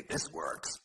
this works.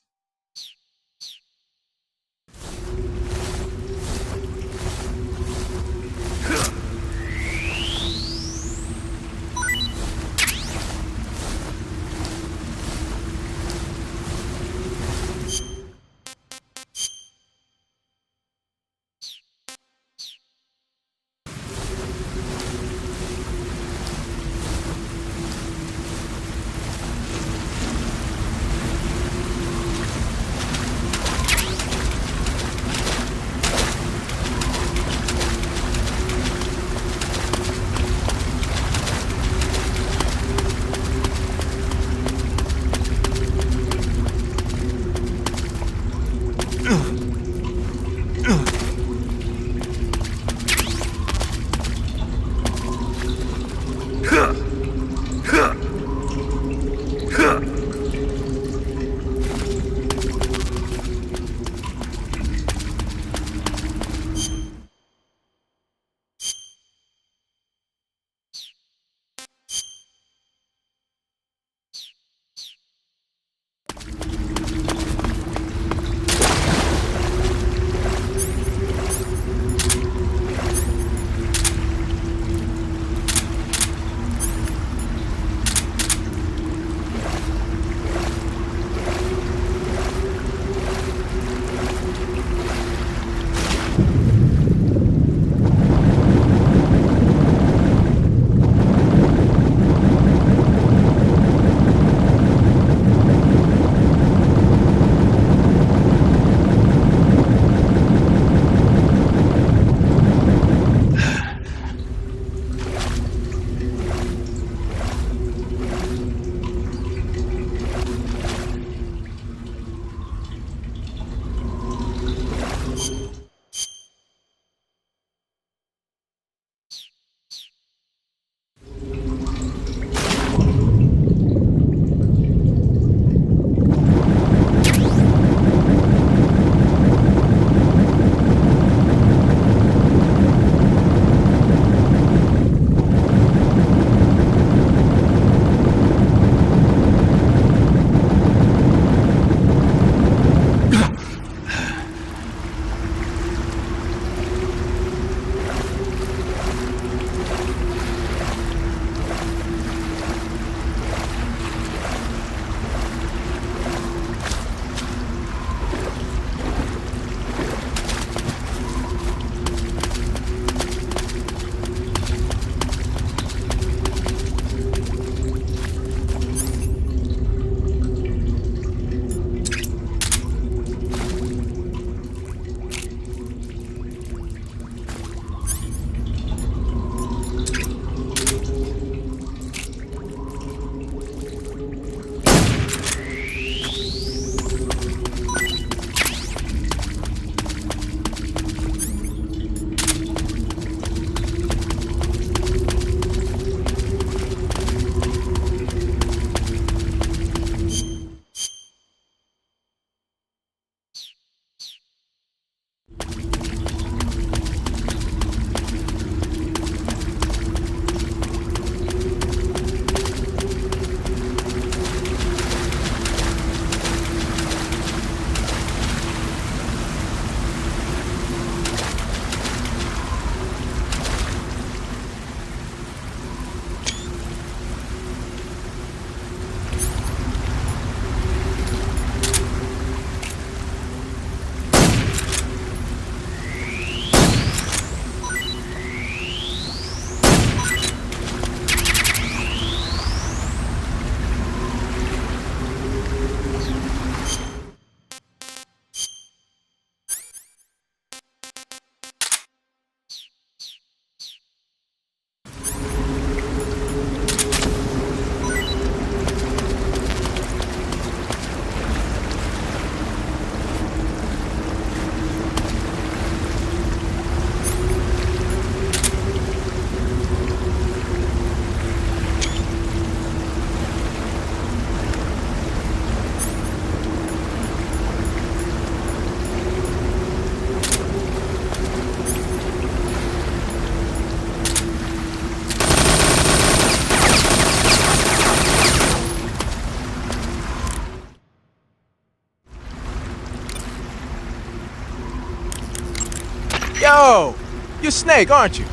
Oh, you're Snake, aren't you?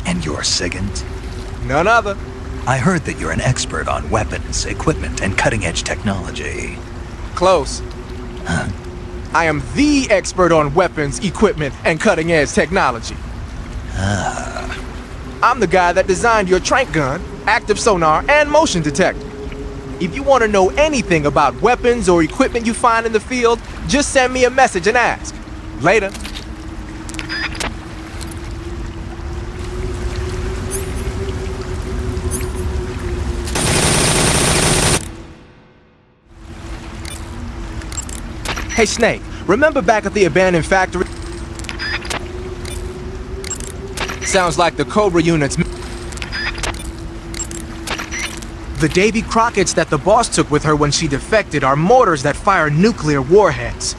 And you're Sigint? None other. I heard that you're an expert on weapons, equipment, and cutting-edge technology. Close. Huh? I am the expert on weapons, equipment, and cutting-edge technology. Ah. I'm the guy that designed your trank gun, active sonar, and motion detector. If you want to know anything about weapons or equipment you find in the field, just send me a message and ask. Later. Hey Snake, remember back at the abandoned factory? Sounds like the Cobra units. The Davy Crockett's that the boss took with her when she defected are mortars that fire nuclear warheads.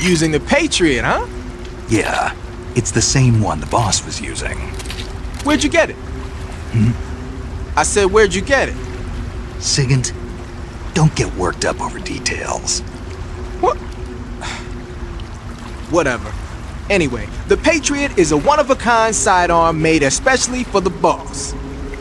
Using the Patriot, huh? Yeah, it's the same one the boss was using. Where'd you get it? I said, where'd you get it? Sigint, don't get worked up over details. What? Whatever. Anyway, the Patriot is a one-of-a-kind sidearm made especially for the boss.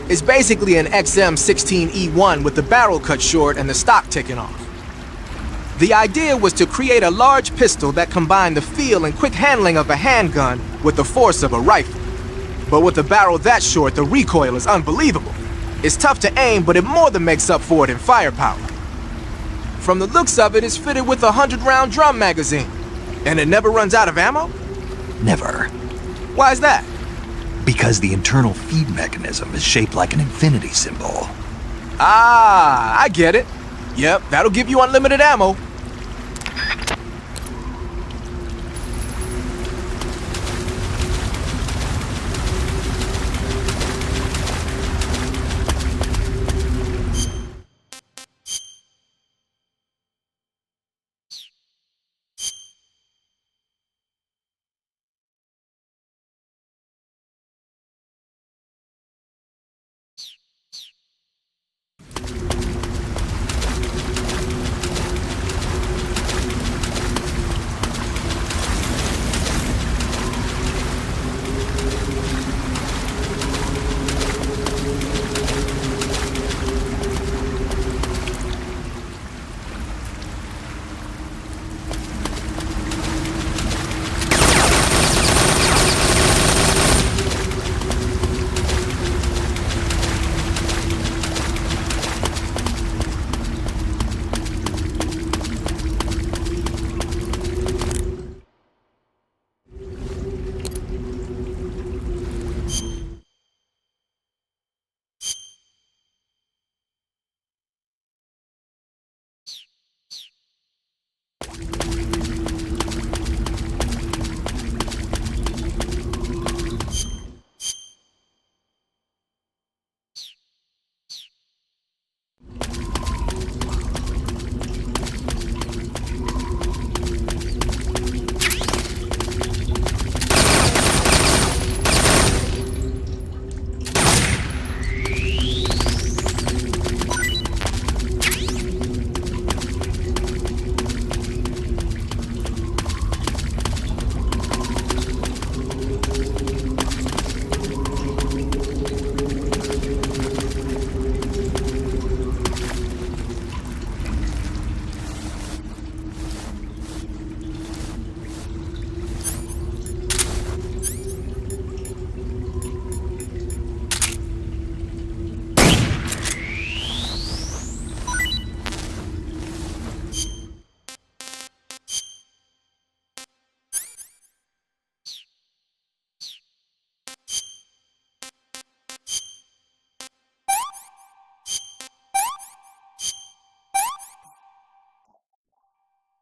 It's basically an XM16E1 with the barrel cut short and the stock taken off. The idea was to create a large pistol that combined the feel and quick handling of a handgun with the force of a rifle. But with a barrel that short, the recoil is unbelievable. It's tough to aim, but it more than makes up for it in firepower. From the looks of it, it's fitted with a 100-round drum magazine. And it never runs out of ammo? Never. Why is that? Because the internal feed mechanism is shaped like an infinity symbol. Ah, I get it. Yep, that'll give you unlimited ammo.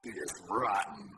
It's rotten.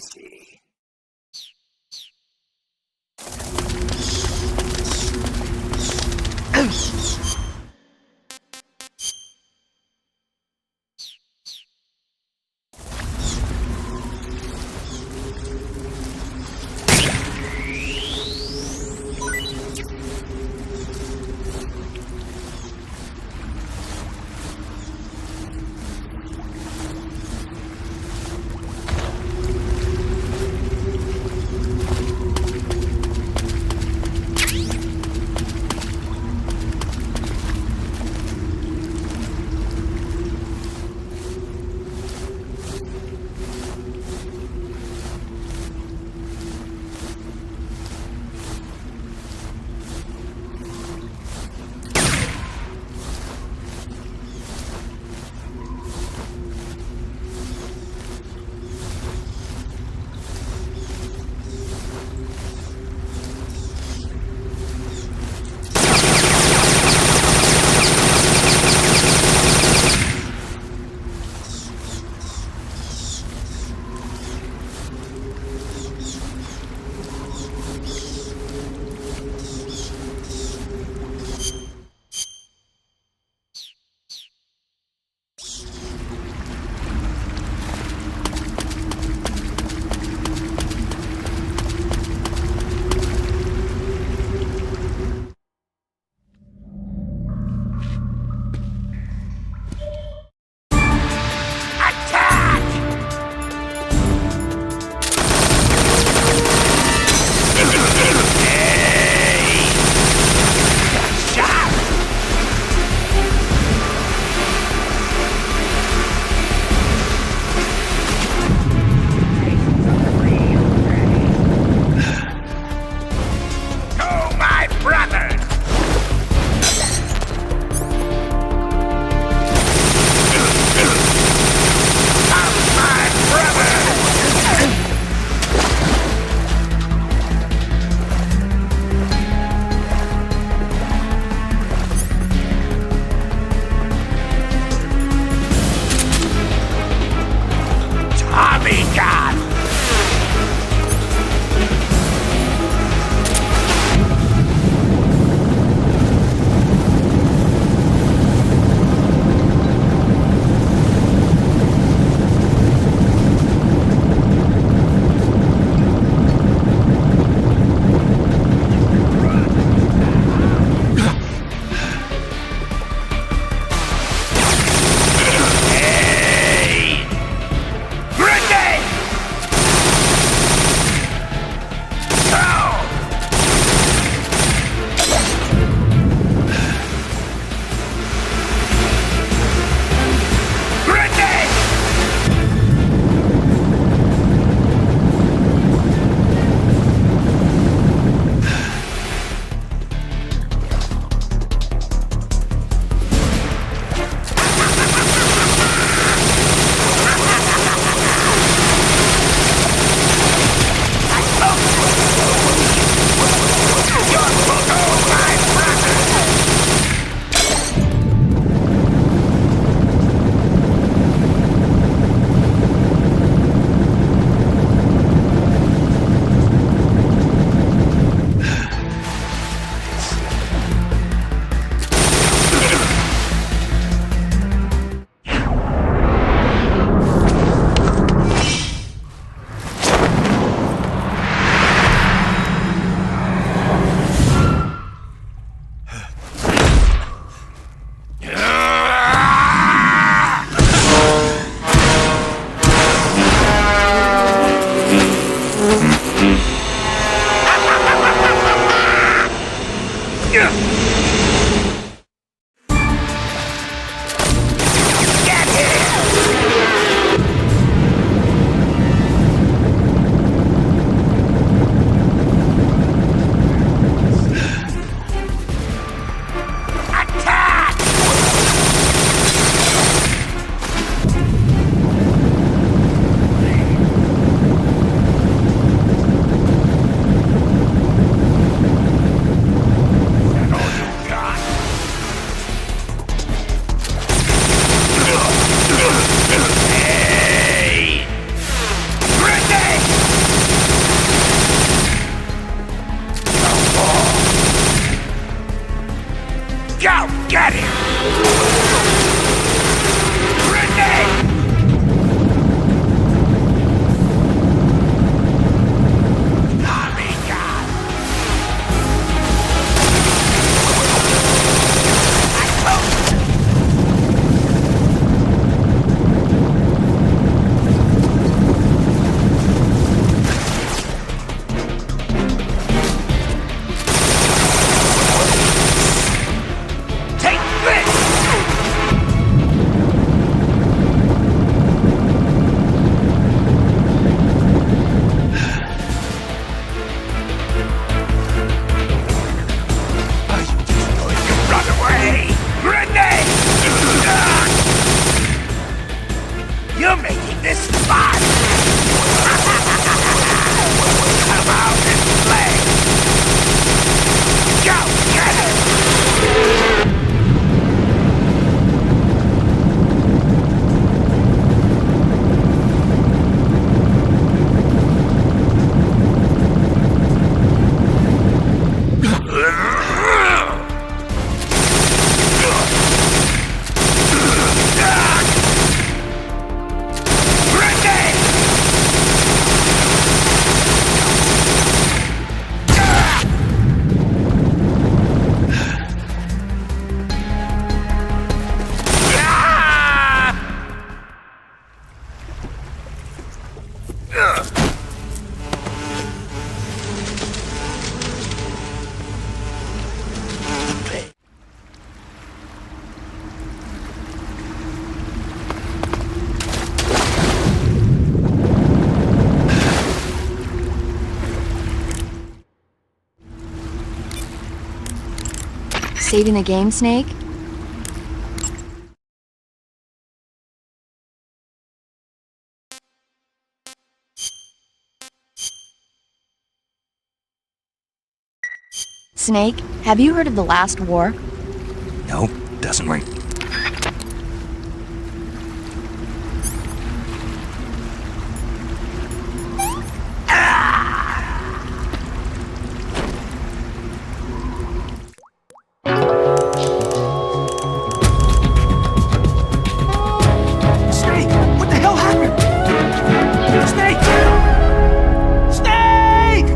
easy. You're making this fun! Come out and play! Go get it! Saving the game, Snake? Snake, have you heard of the last war? Nope, doesn't ring. Snake! What the hell happened? Snake! Snake!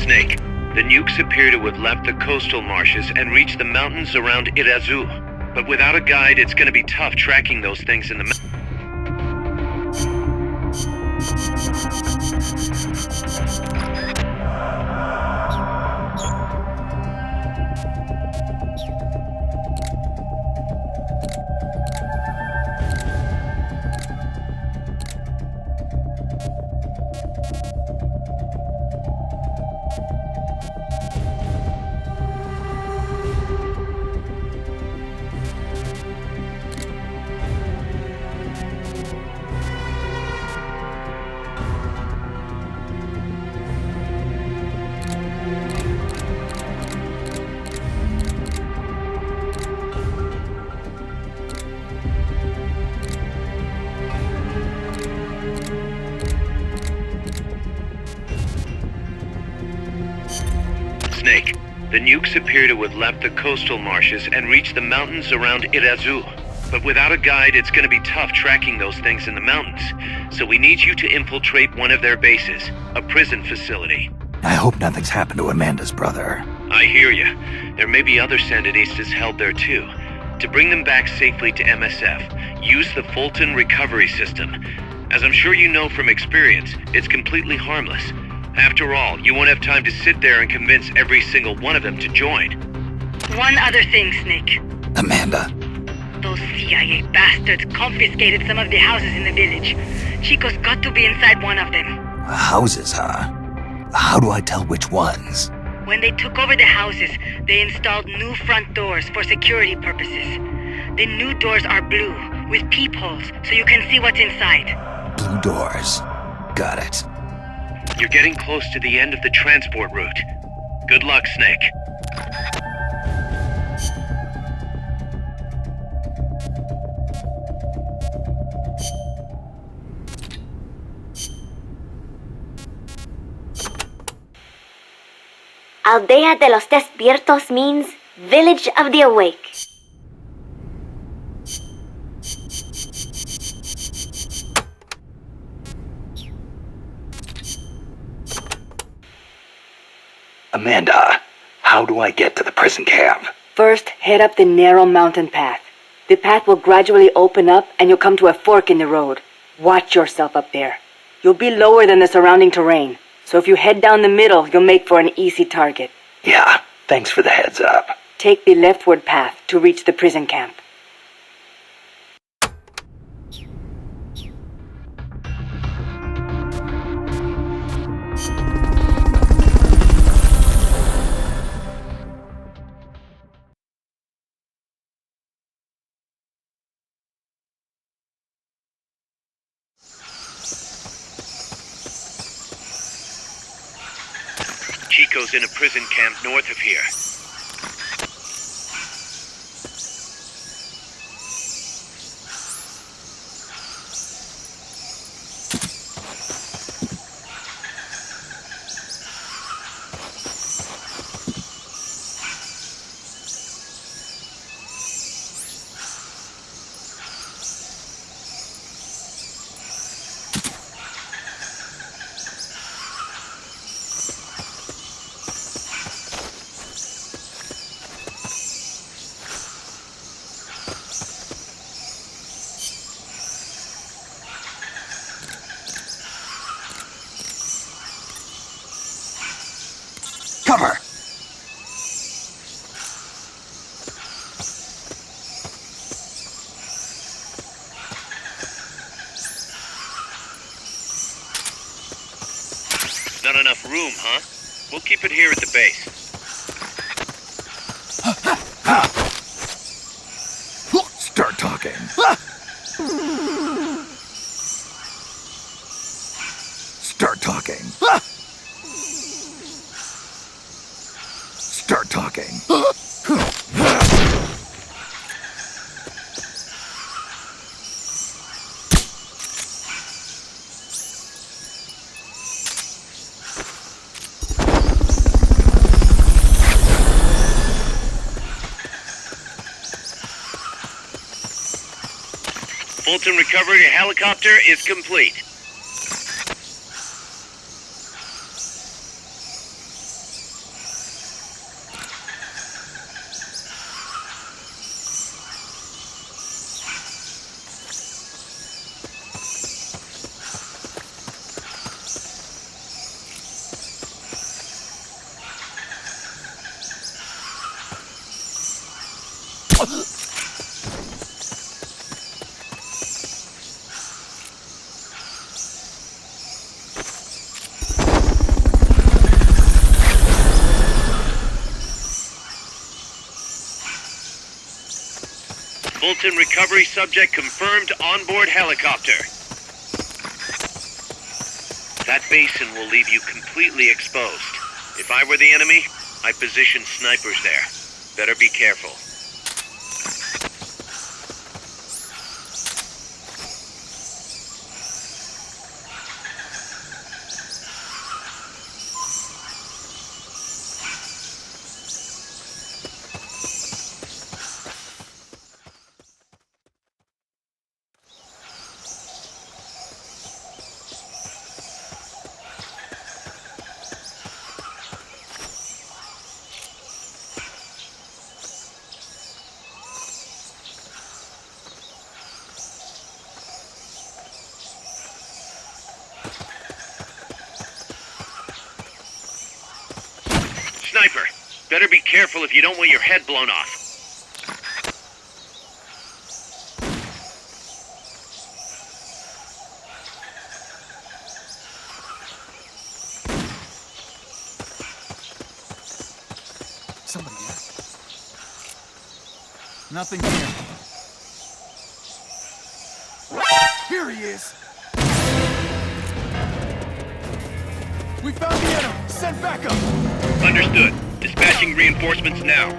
Snake, the nukes appear to have left the coastal marshes and reached the mountains around Irazu. But without a guide, it's gonna be tough tracking those things in the Snake, the nukes appear to have left the coastal marshes and reached the mountains around Irazu. But without a guide, it's gonna be tough tracking those things in the mountains. So we need you to infiltrate one of their bases, a prison facility. I hope nothing's happened to Amanda's brother. I hear ya. There may be other Sandinistas held there too. To bring them back safely to MSF, use the Fulton recovery system. As I'm sure you know from experience, it's completely harmless. After all, you won't have time to sit there and convince every single one of them to join. One other thing, Snake. Amanda, Those CIA bastards confiscated some of the houses in the village. Chico's got to be inside one of them. houses, huh? How do I tell which ones? When they took over the houses, they installed new front doors for security purposes. The new doors are blue, with peepholes, so you can see what's inside. Blue doors. Got it. You're getting close to the end of the transport route. Good luck, Snake. Aldea de los Despiertos means Village of the Awake. Amanda, how do I get to the prison camp? First, head up the narrow mountain path. The path will gradually open up and you'll come to a fork in the road. Watch yourself up there. You'll be lower than the surrounding terrain, so if you head down the middle, you'll make for an easy target. Yeah, thanks for the heads up. Take the leftward path to reach the prison camp. Chico's in a prison camp north of here. Cover! Not enough room, huh? We'll keep it here at the base. Start talking. Start talking. Start talking. Fulton recovery helicopter is complete. Fulton recovery subject confirmed onboard helicopter. That basin will leave you completely exposed. If I were the enemy, I'd position snipers there. Better be careful. Sniper, better be careful if you don't want your head blown off. Somebody there. Nothing here. Here he is! We found the enemy! Send backup! Understood. Dispatching reinforcements now.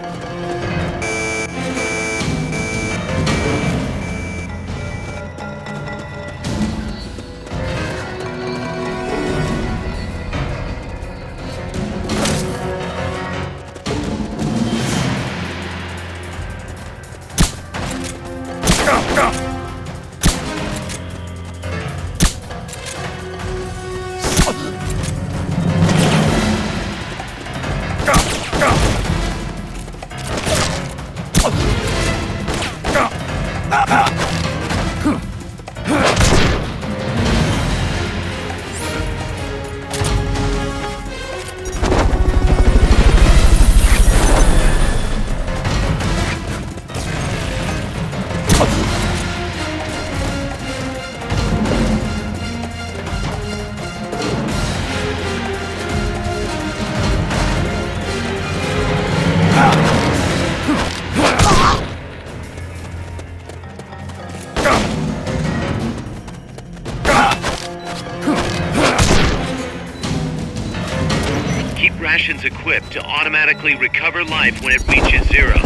Keep rations equipped to automatically recover life when it reaches 0.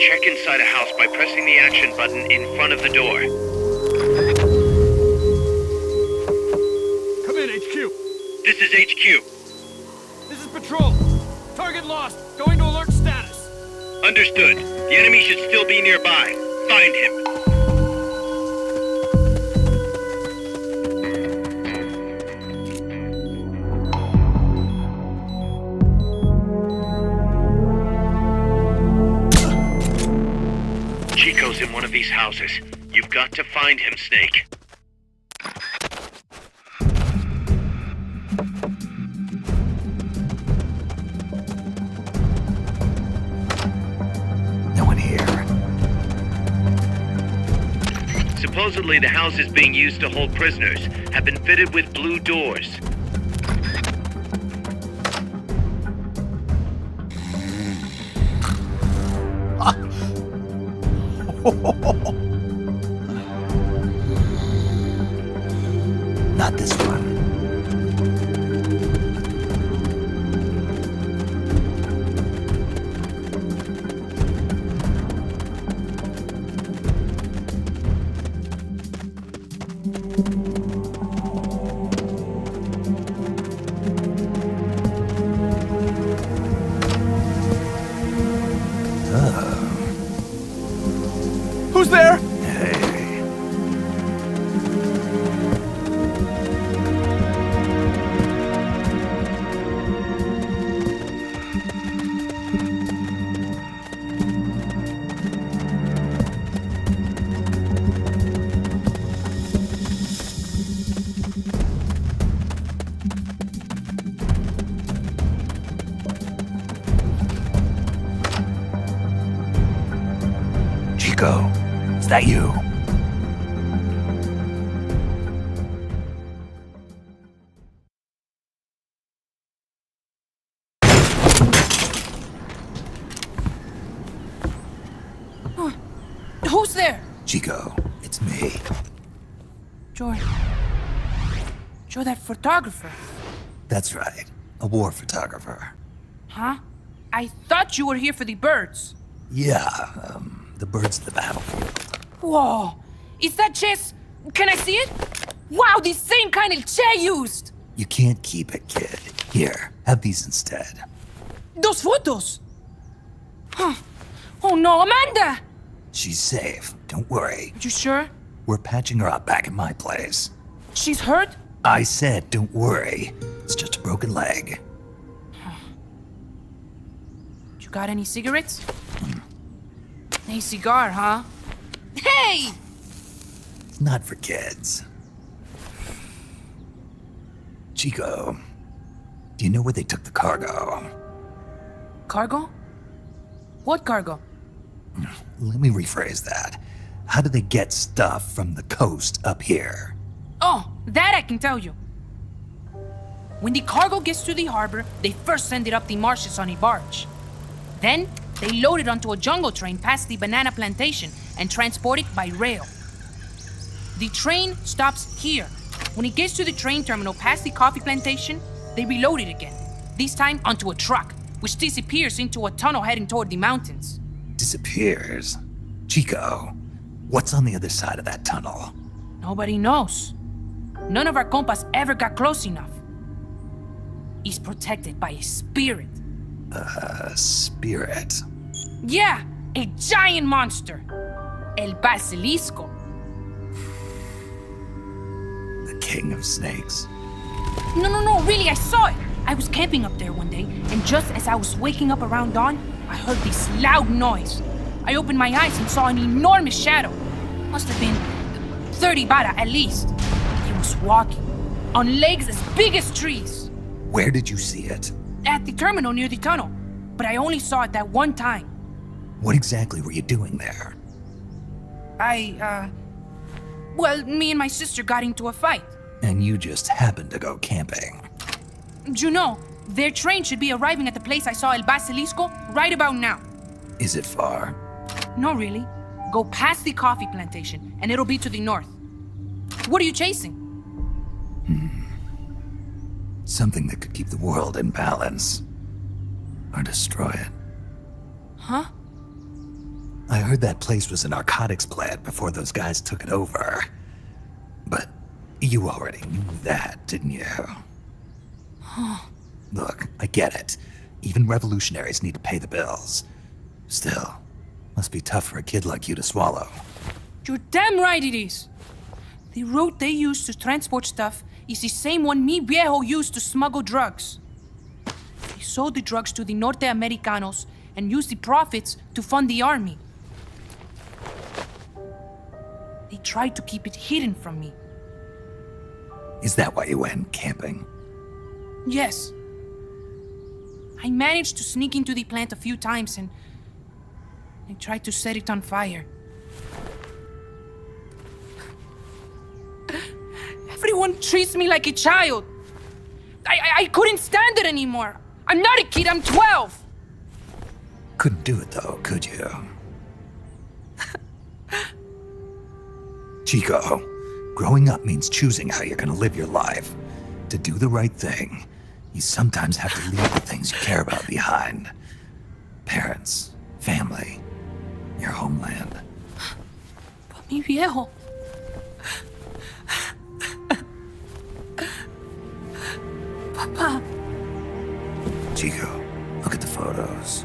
Check inside a house by pressing the action button in front of the door. Come in, HQ! This is HQ. This is Patrol. Target lost. Going to alert status. Understood. The enemy should still be nearby. Find him. Chico's in one of these houses. You've got to find him, Snake. No one here. Supposedly, the houses being used to hold prisoners have been fitted with blue doors. Not this one. Who's there? Hey. Chico, is that you? Who's there? Chico, it's me. You're that photographer, That's right. A war photographer. huh? I thought you were here for the birds. Yeah, the birds of the battlefield. Whoa, is that chess? Can I see it? Wow, the same kind of chair used. You can't keep it, kid. Here, have these instead. Those photos. Huh. Oh no, Amanda! She's safe. Don't worry. You sure? We're patching her up back at my place. She's hurt? I said, don't worry. It's just a broken leg. You got any cigarettes? A cigar, huh? Hey! It's not for kids. Chico, do you know where they took the cargo? Cargo? What cargo? Let me rephrase that. How do they get stuff from the coast up here? Oh, that I can tell you. When the cargo gets to the harbor, they first send it up the marshes on a barge. Then, they load it onto a jungle train past the banana plantation and transport it by rail. The train stops here. When it gets to the train terminal past the coffee plantation, they reload it again, this time onto a truck, which disappears into a tunnel heading toward the mountains. Disappears. Chico, what's on the other side of that tunnel? Nobody knows. None of our compas ever got close enough. He's protected by a spirit. A spirit. Yeah, a giant monster. El Basilisco. The king of snakes. No, really, I saw it. I was camping up there one day, and just as I was waking up around dawn, I heard this loud noise. I opened my eyes and saw an enormous shadow. Must have been 30 bara at least. He was walking, on legs as big as trees. Where did you see it? At the terminal near the tunnel, but I only saw it that one time. What exactly were you doing there? Well, me and my sister got into a fight. And you just happened to go camping. You know, their train should be arriving at the place I saw El Basilisco right about now. Is it far? No, really. Go past the coffee plantation, and it'll be to the north. What are you chasing? Something that could keep the world in balance. Or destroy it. Huh? I heard that place was a narcotics plant before those guys took it over. But you already knew that, didn't you? Look, I get it. Even revolutionaries need to pay the bills. Still, must be tough for a kid like you to swallow. You're damn right it is. The route they use to transport stuff is the same one mi viejo used to smuggle drugs. He sold the drugs to the Norte Americanos and used the profits to fund the army. They tried to keep it hidden from me. Is that why you went camping? Yes. I managed to sneak into the plant a few times and I tried to set it on fire. Everyone treats me like a child. I couldn't stand it anymore. I'm not a kid, I'm 12. Couldn't do it though, could you? Chico, growing up means choosing how you're gonna live your life. To do the right thing, you sometimes have to leave the things you care about behind. Parents, family, your homeland. But mi viejo. Papa, Chico, look at the photos.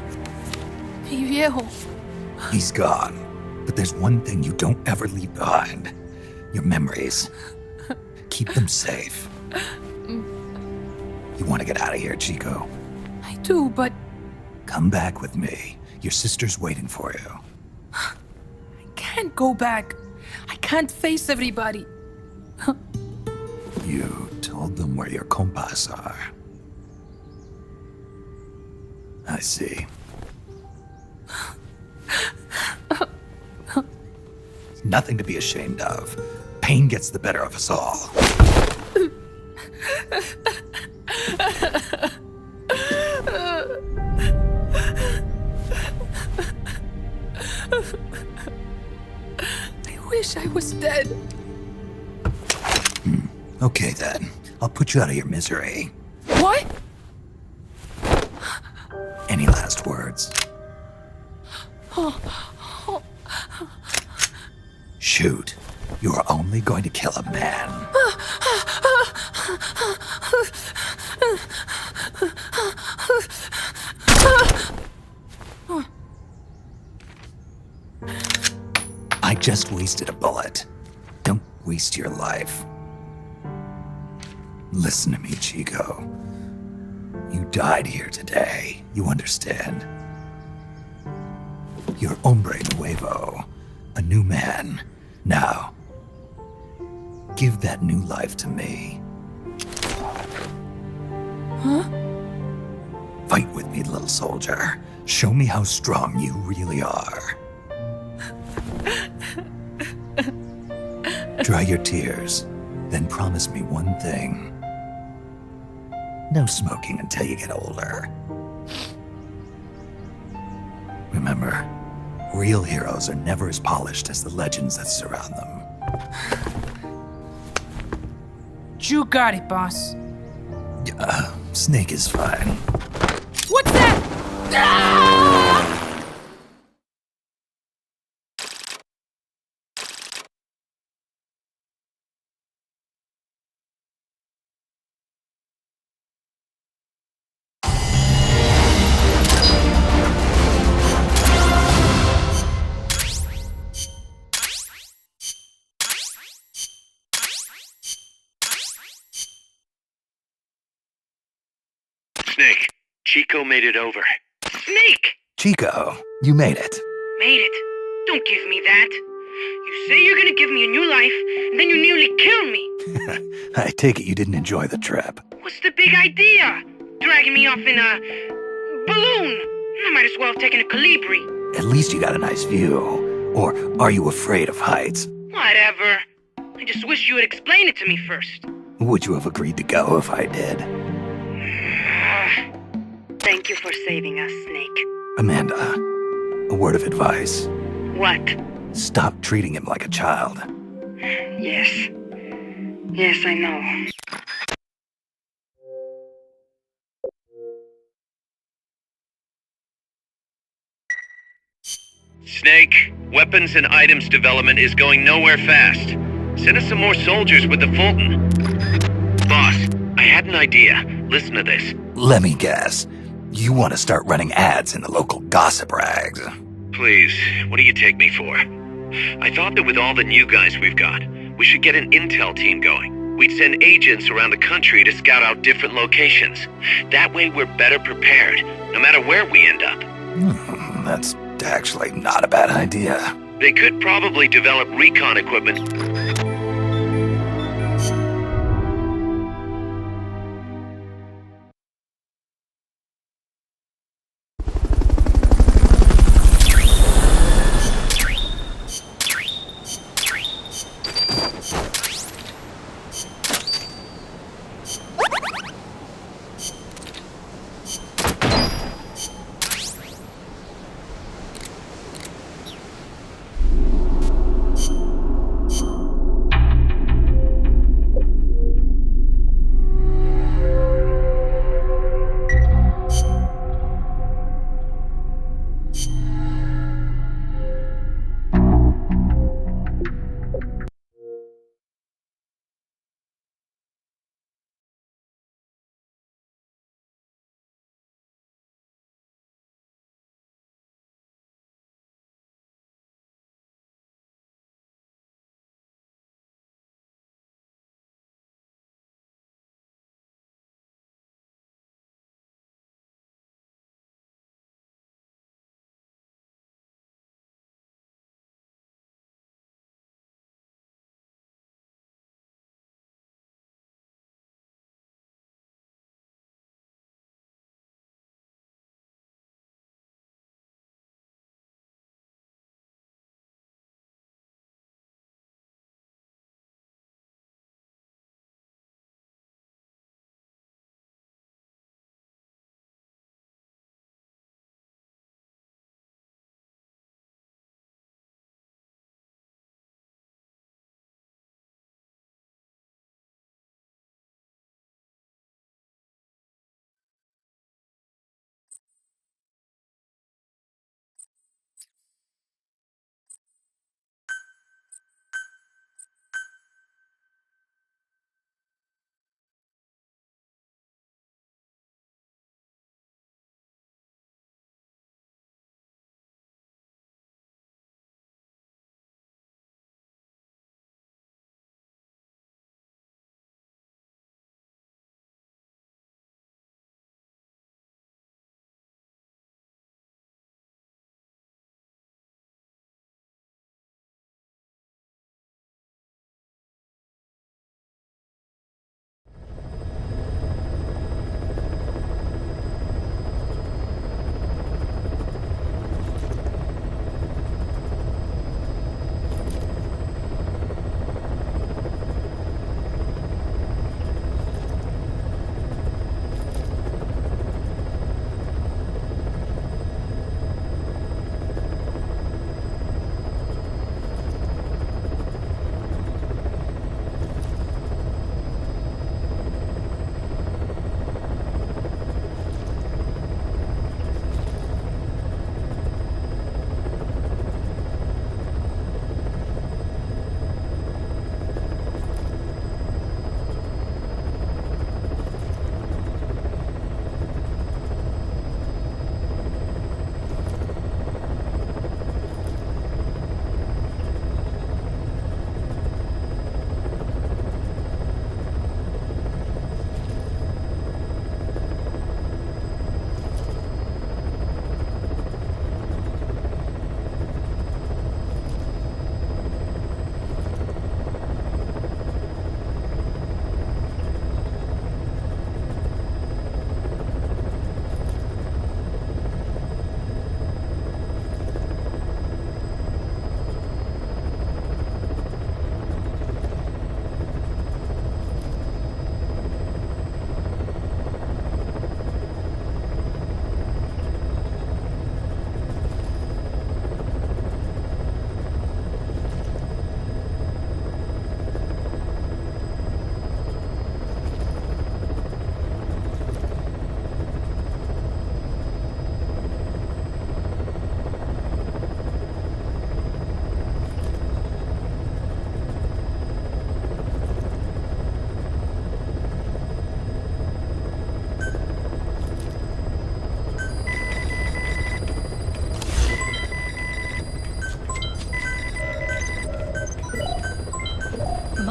mi viejo. He's gone, but there's one thing you don't ever leave behind. Your memories. Keep them safe. You want to get out of here, Chico? I do, but Come back with me. Your sister's waiting for you. I can't go back. I can't face everybody. You told them where your compas are. I see. Nothing to be ashamed of. Pain gets the better of us all. I wish I was dead. Okay then. I'll put you out of your misery. What? Any last words? Shoot. You are only going to kill a man. I just wasted a bullet. Don't waste your life. Listen to me, Chico. You died here today. You understand? You're hombre nuevo. A new man. Now, give that new life to me. Huh? Fight with me, little soldier. Show me how strong you really are. Dry your tears, then promise me one thing. No smoking until you get older. Remember, real heroes are never as polished as the legends that surround them. You got it, boss. Snake is fine. What's that? Ah! Snake, Chico made it over. Snake! Chico, you made it. Made it. Don't give me that. You say you're gonna give me a new life, and then you nearly kill me. I take it you didn't enjoy the trip. What's the big idea? Dragging me off in a balloon. I might as well have taken a Calibri. At least you got a nice view. Or are you afraid of heights? Whatever. I just wish you would explain it to me first. Would you have agreed to go if I did? Thank you for saving us, Snake. Amanda, a word of advice. What? Stop treating him like a child. Yes. Yes, I know. Snake, weapons and items development is going nowhere fast. Send us some more soldiers with the Fulton. Boss, I had an idea. Listen to this. Let me guess. You want to start running ads in the local gossip rags. Please, what do you take me for? I thought that with all the new guys we've got, we should get an intel team going. We'd send agents around the country to scout out different locations. That way we're better prepared, no matter where we end up. That's actually not a bad idea. They could probably develop recon equipment.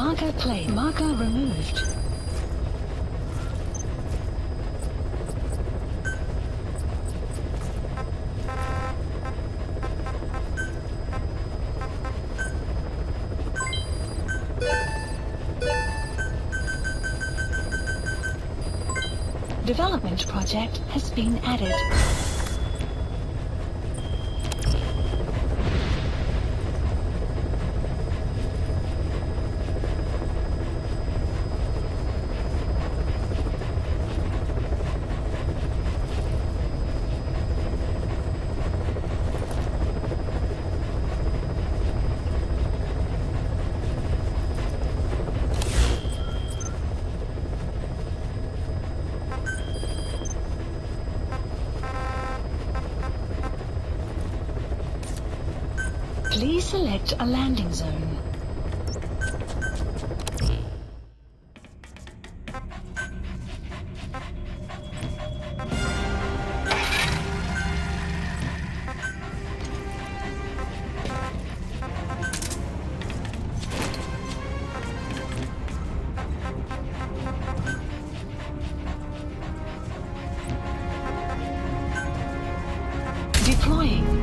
Marker plate. Marker removed. Development project has been added. Please select a landing zone. Deploying.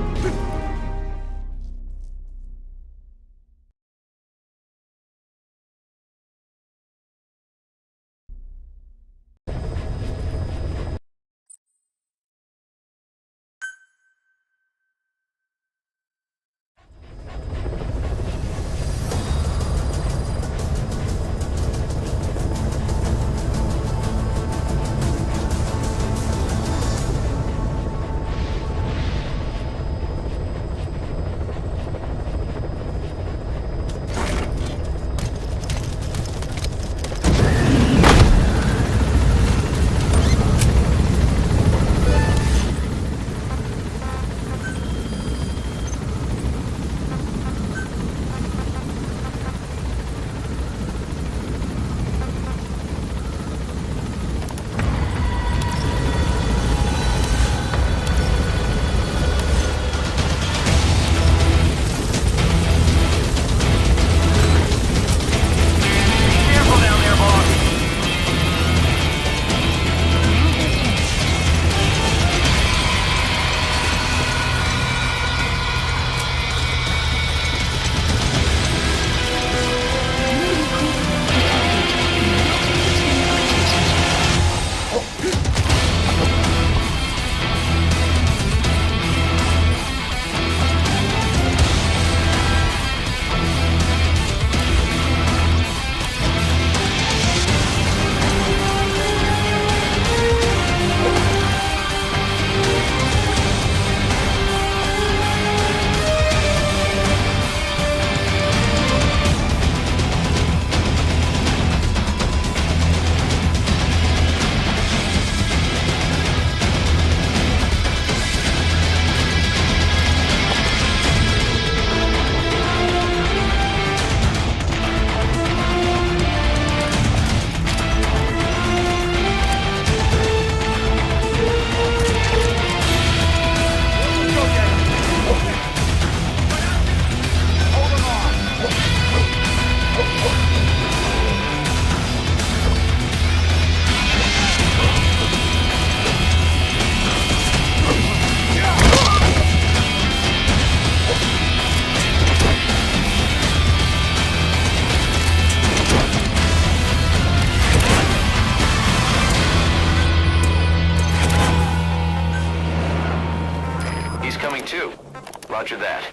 Roger that.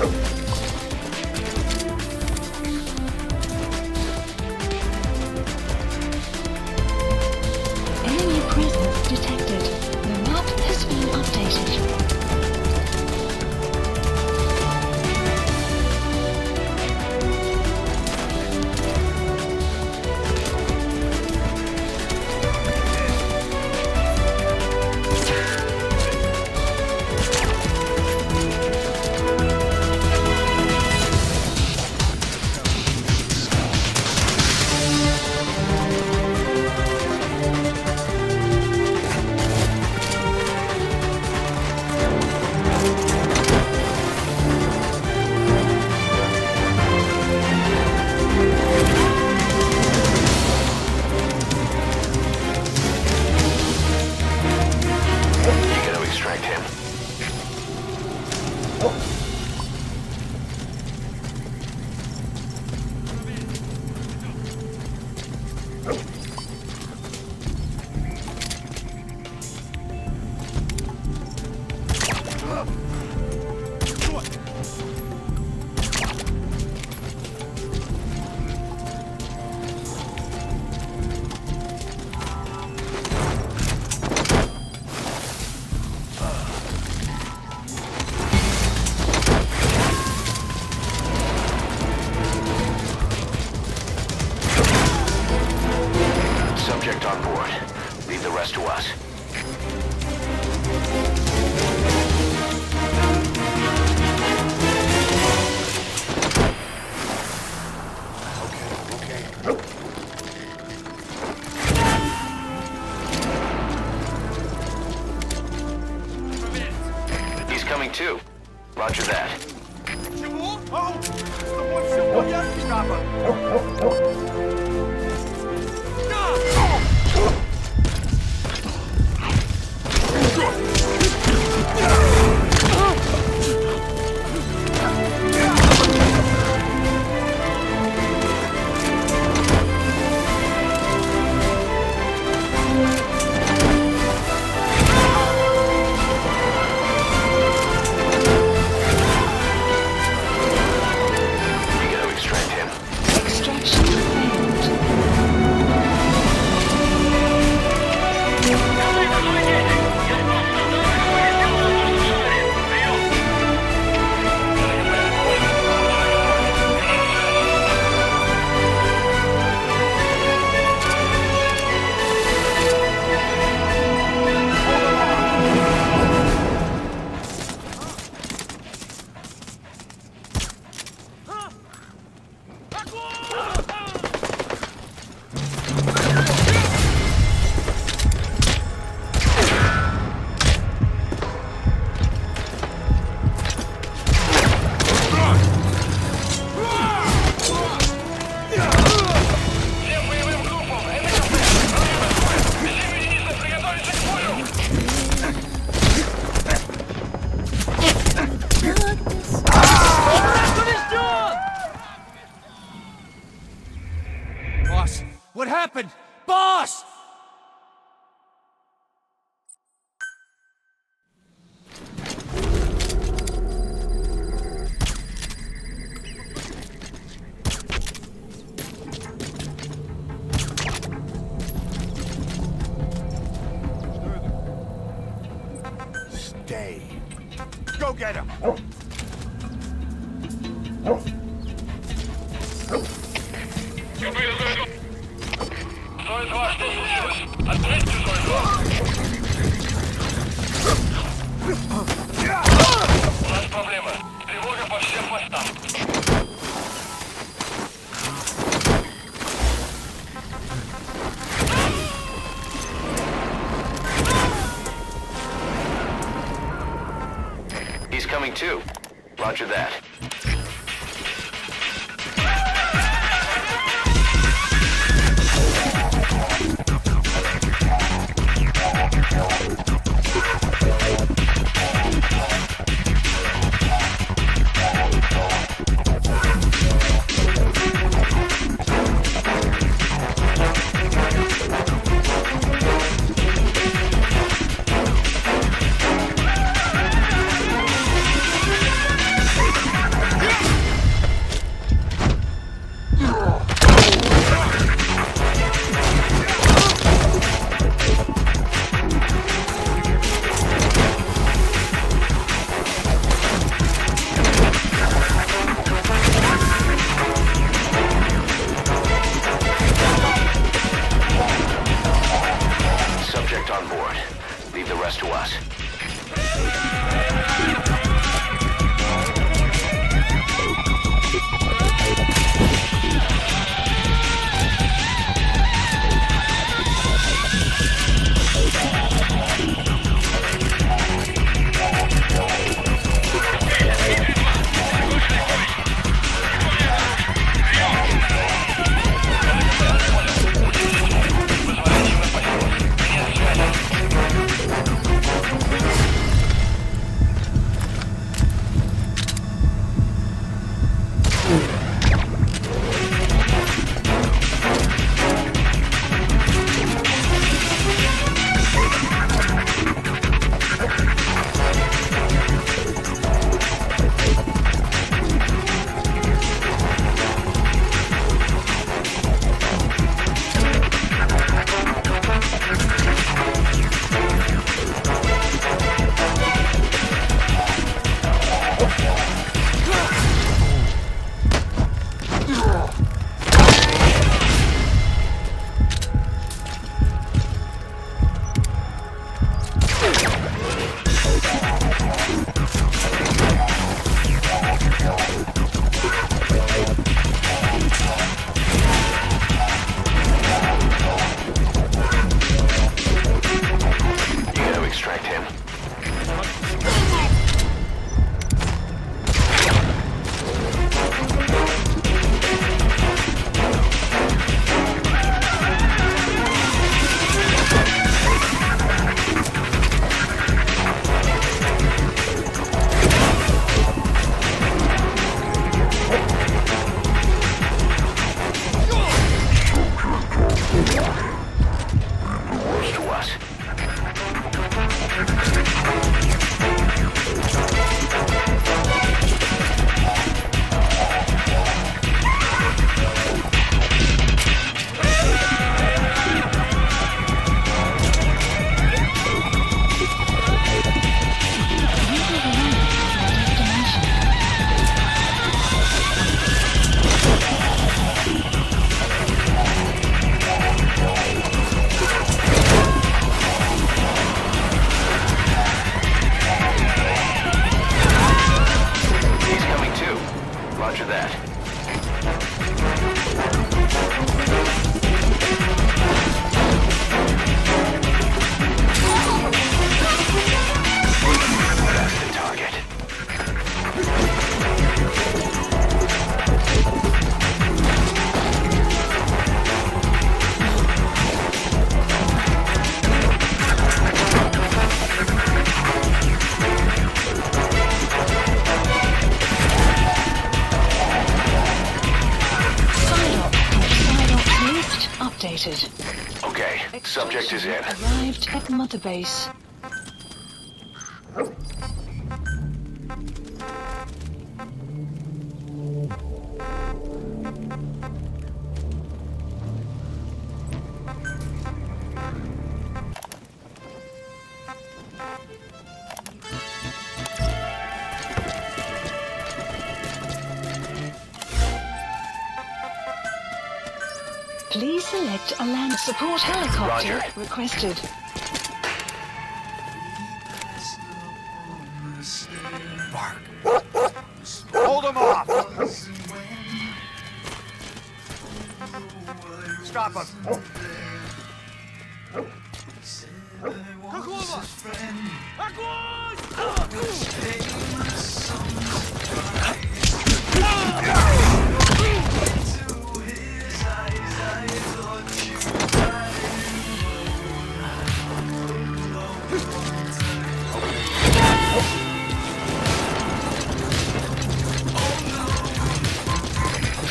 Enemy presence detected. The map has been updated. You gotta extract him. Subject on board. Leave the rest to us. He's coming too. Roger that. You gotta extract him. Extraction failed. Boss, what happened? Boss! Stay. Go get him. He's coming too. Roger that. that. That's the target. Updated. Okay, subject is in. Arrived at Mother Base. Please select a land support helicopter. Roger. Requested. Hold him off! Stop him!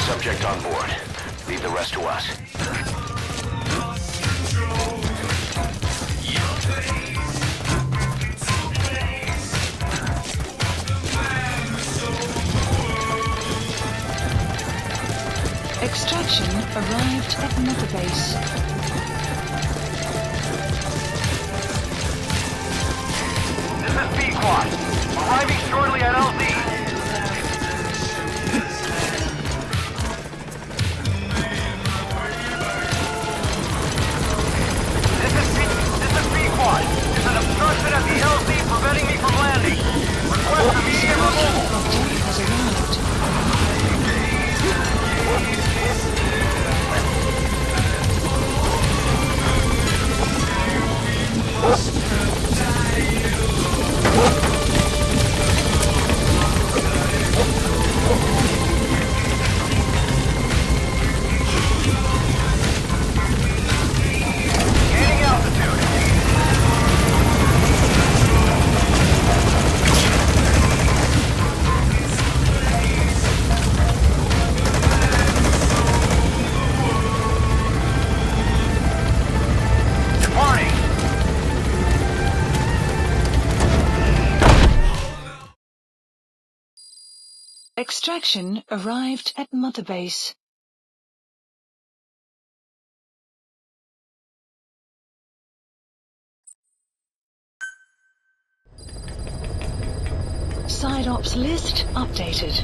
Subject on board. Leave the rest to us. Extraction arrived at Mother Base. This is B-Quad. Arriving shortly at LZ. This is B-Quad. There's an obstruction at the LZ preventing me from landing. Request immediate removal. Has arrived. Gaining altitude. Warning. Extraction arrived at Mother Base. Side ops list updated.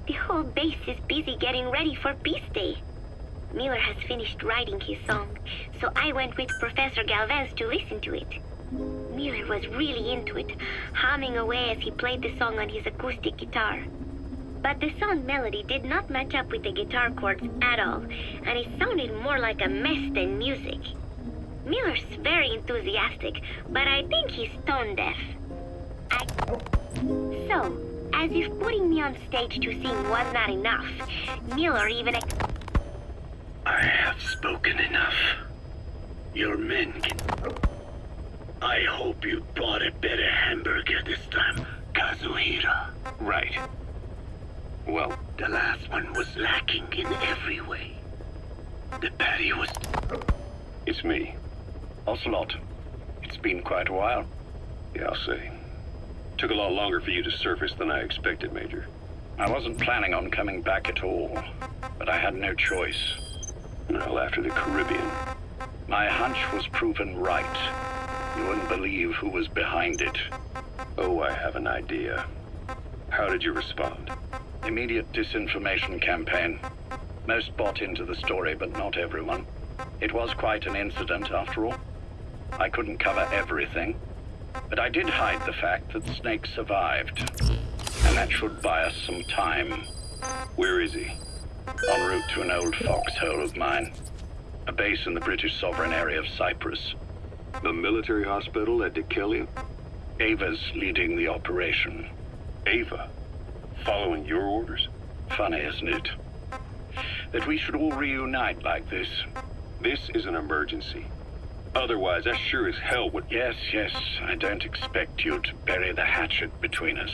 The whole base is busy getting ready for Peace Day. Miller has finished writing his song, so I went with Professor Galvez to listen to it. Miller was really into it, humming away as he played the song on his acoustic guitar. But the song melody did not match up with the guitar chords at all, and it sounded more like a mess than music. Miller's very enthusiastic, but I think he's tone deaf. So, as if putting me on stage to sing was not enough, Miller even... I have spoken enough. Your men can... I hope you bought a better hamburger this time, Kazuhira. Right. Well, the last one was lacking in every way. The patty was... It's me, Ocelot. It's been quite a while. Yeah, I'll say. Took a lot longer for you to surface than I expected, Major. I wasn't planning on coming back at all, but I had no choice. Well, after the Caribbean. My hunch was proven right. You wouldn't believe who was behind it. Oh, I have an idea. How did you respond? Immediate disinformation campaign. Most bought into the story, but not everyone. It was quite an incident, after all. I couldn't cover everything, but I did hide the fact that Snake survived. And that should buy us some time. Where is he? En route to an old foxhole of mine. A base in the British sovereign area of Cyprus. The military hospital at Dekelia? Ava's leading the operation. Ava? Following your orders? Funny, isn't it? That we should all reunite like this. This is an emergency. Otherwise, I sure as hell would... Yes, I don't expect you to bury the hatchet between us.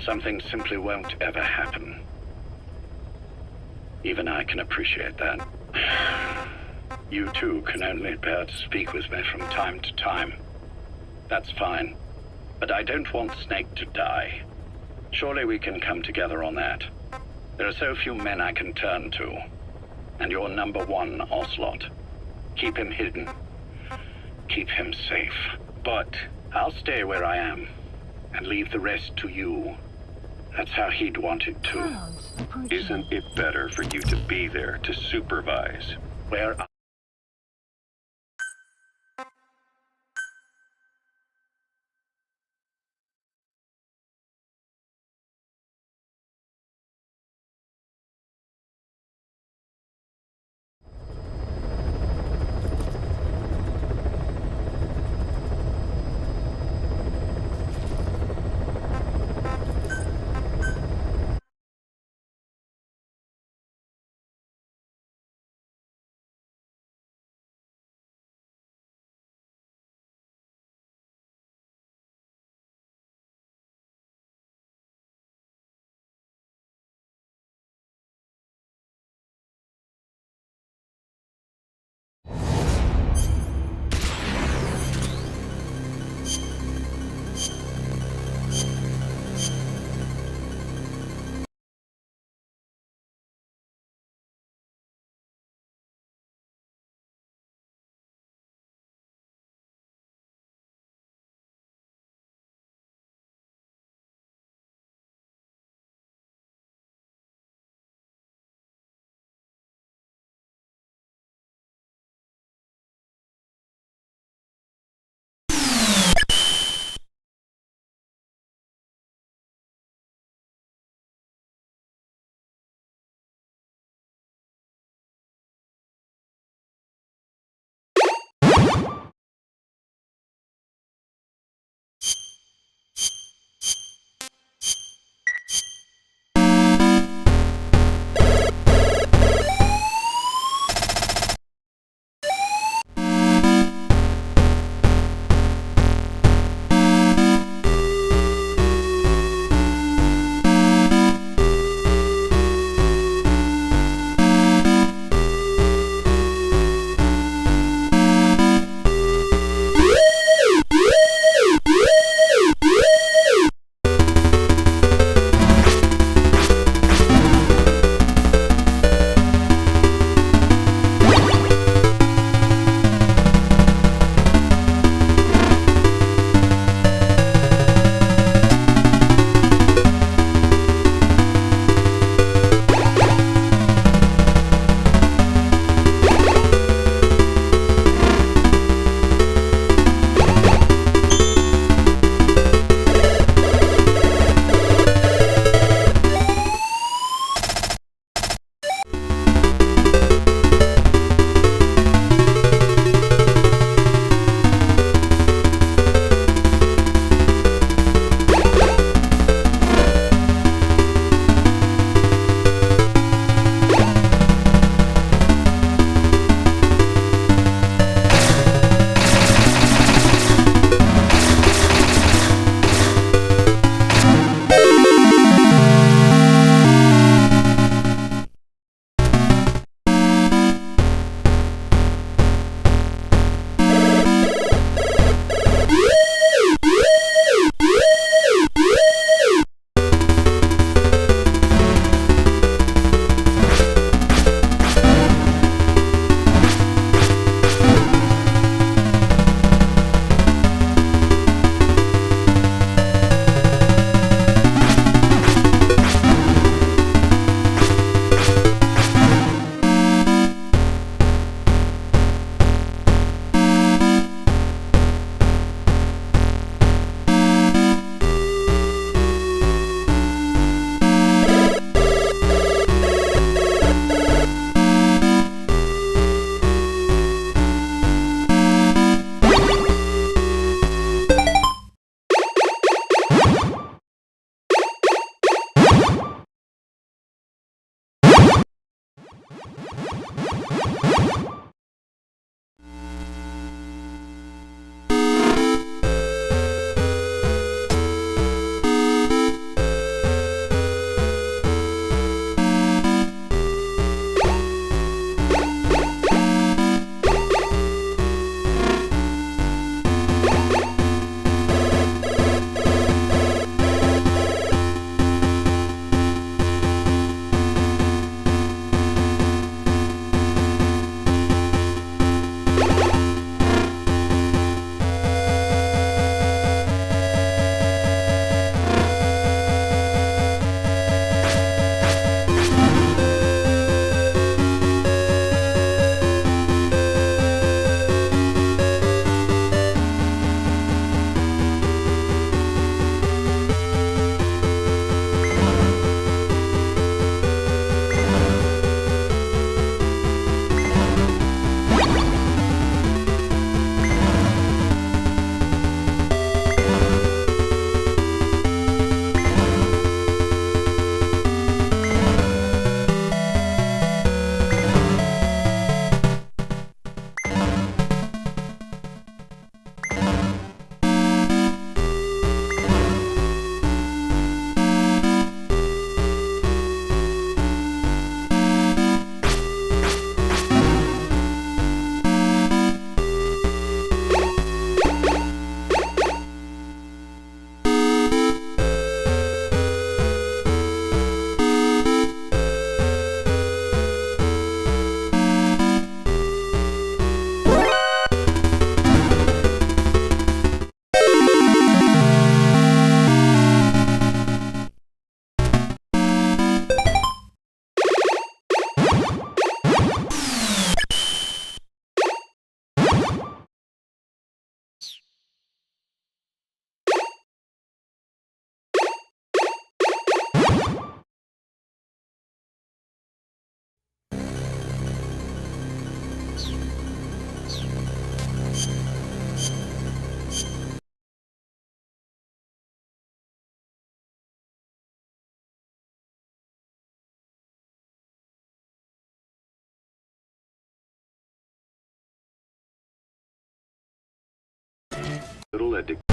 Something simply won't ever happen. Even I can appreciate that. You too can only bear to speak with me from time to time. That's fine. But I don't want Snake to die. Surely we can come together on that. There are so few men I can turn to. And you're number one, Ocelot. Keep him hidden. Keep him safe. But I'll stay where I am. And leave the rest to you. That's how he'd want it too. Isn't it better for you to be there to supervise? Where Little addiction.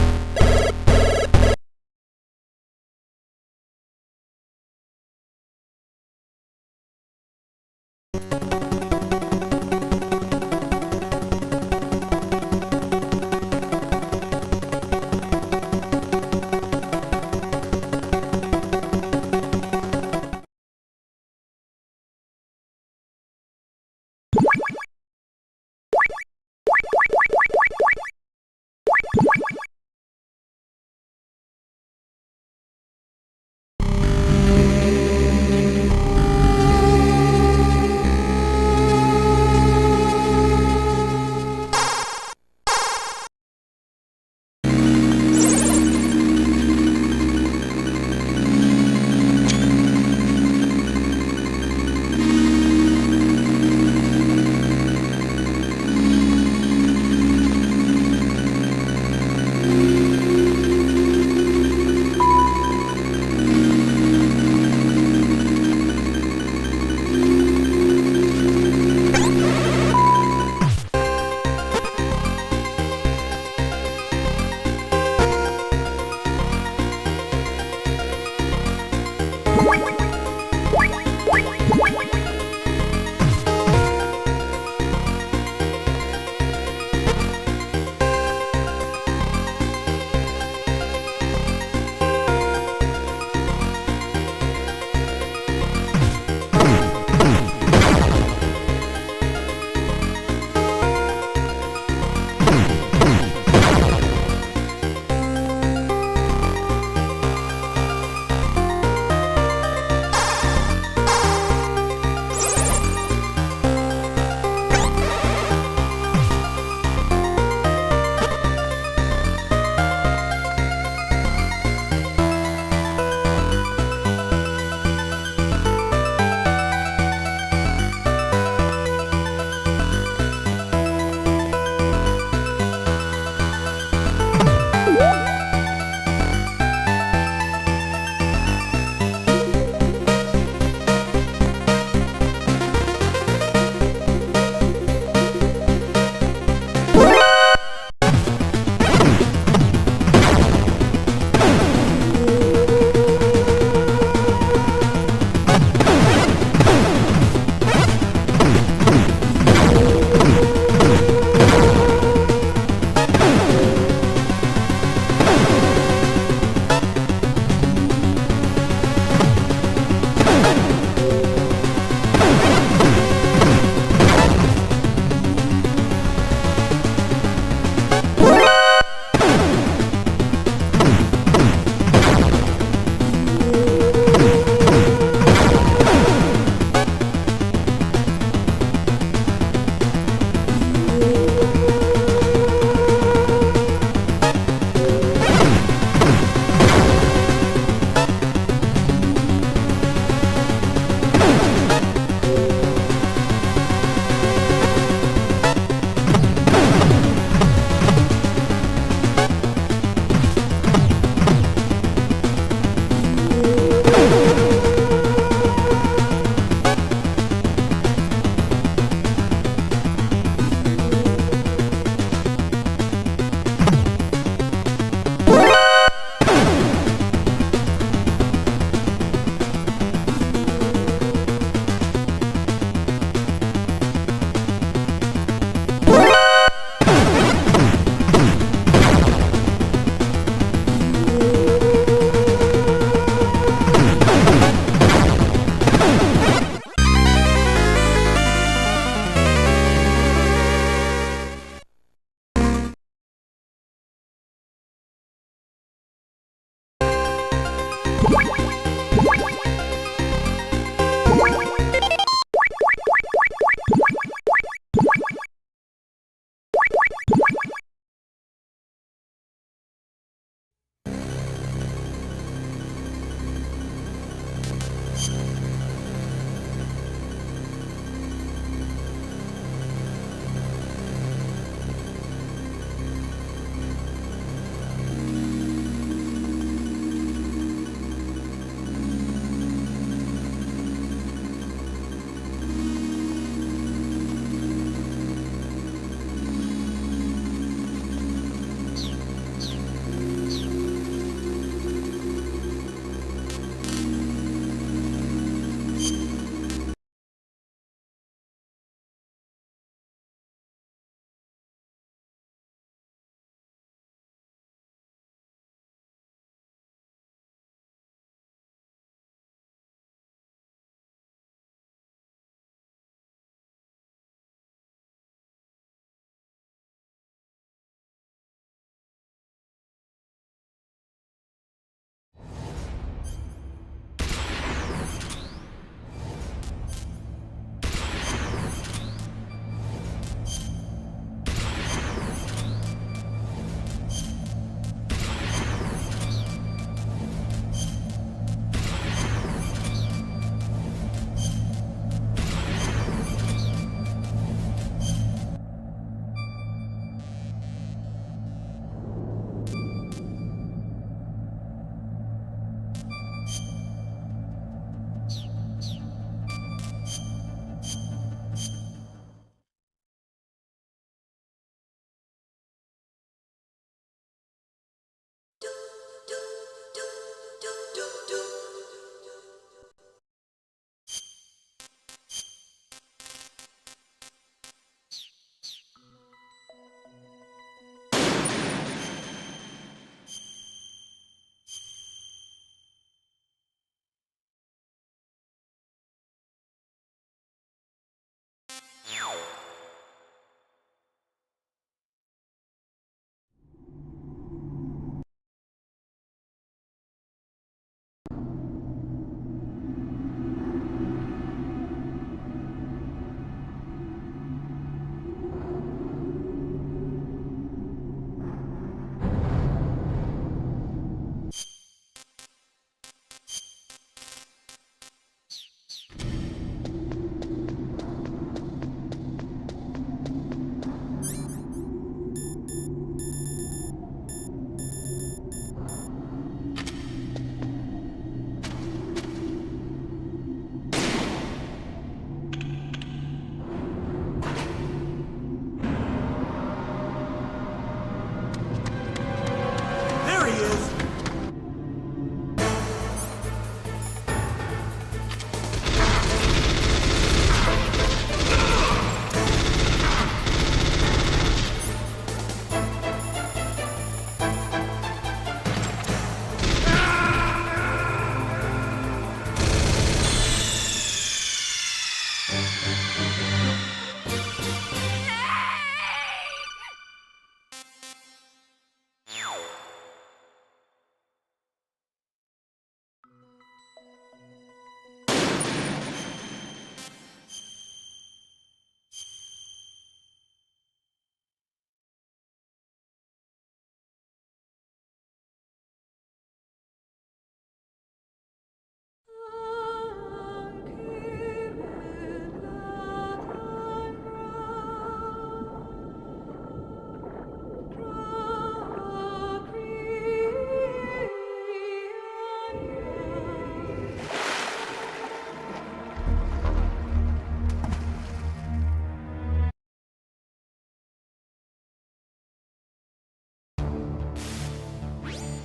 There he is!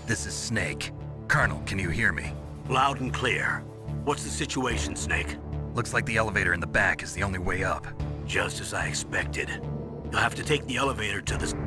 This is Snake. Colonel, can you hear me? Loud and clear. What's the situation, Snake? Looks like the elevator in the back is the only way up. Just as I expected. You'll have to take the elevator to the...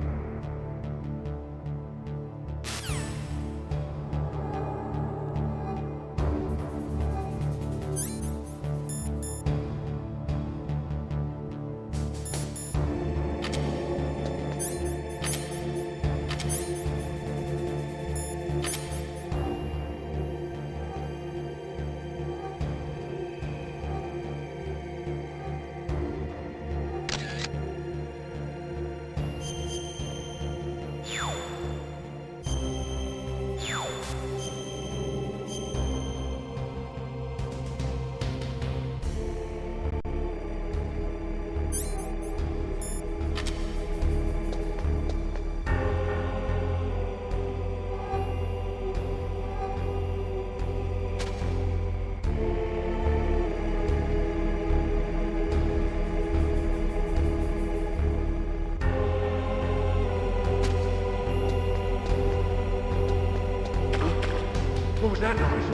What was that noise?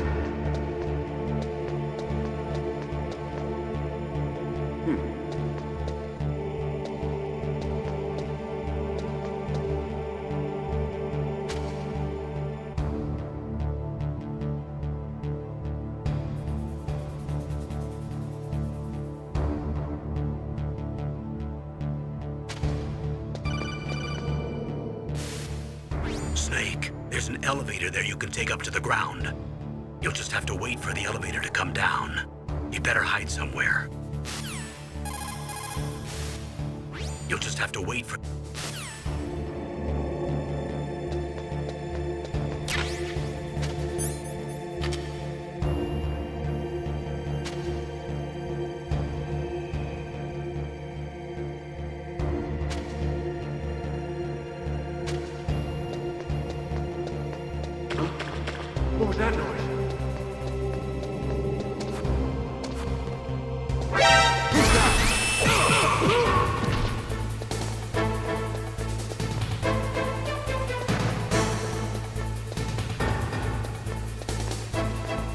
Snake, there's an elevator there you can take up to the ground. You'll just have to wait for the elevator to come down. You better hide somewhere. You'll just have to wait for... What was that noise?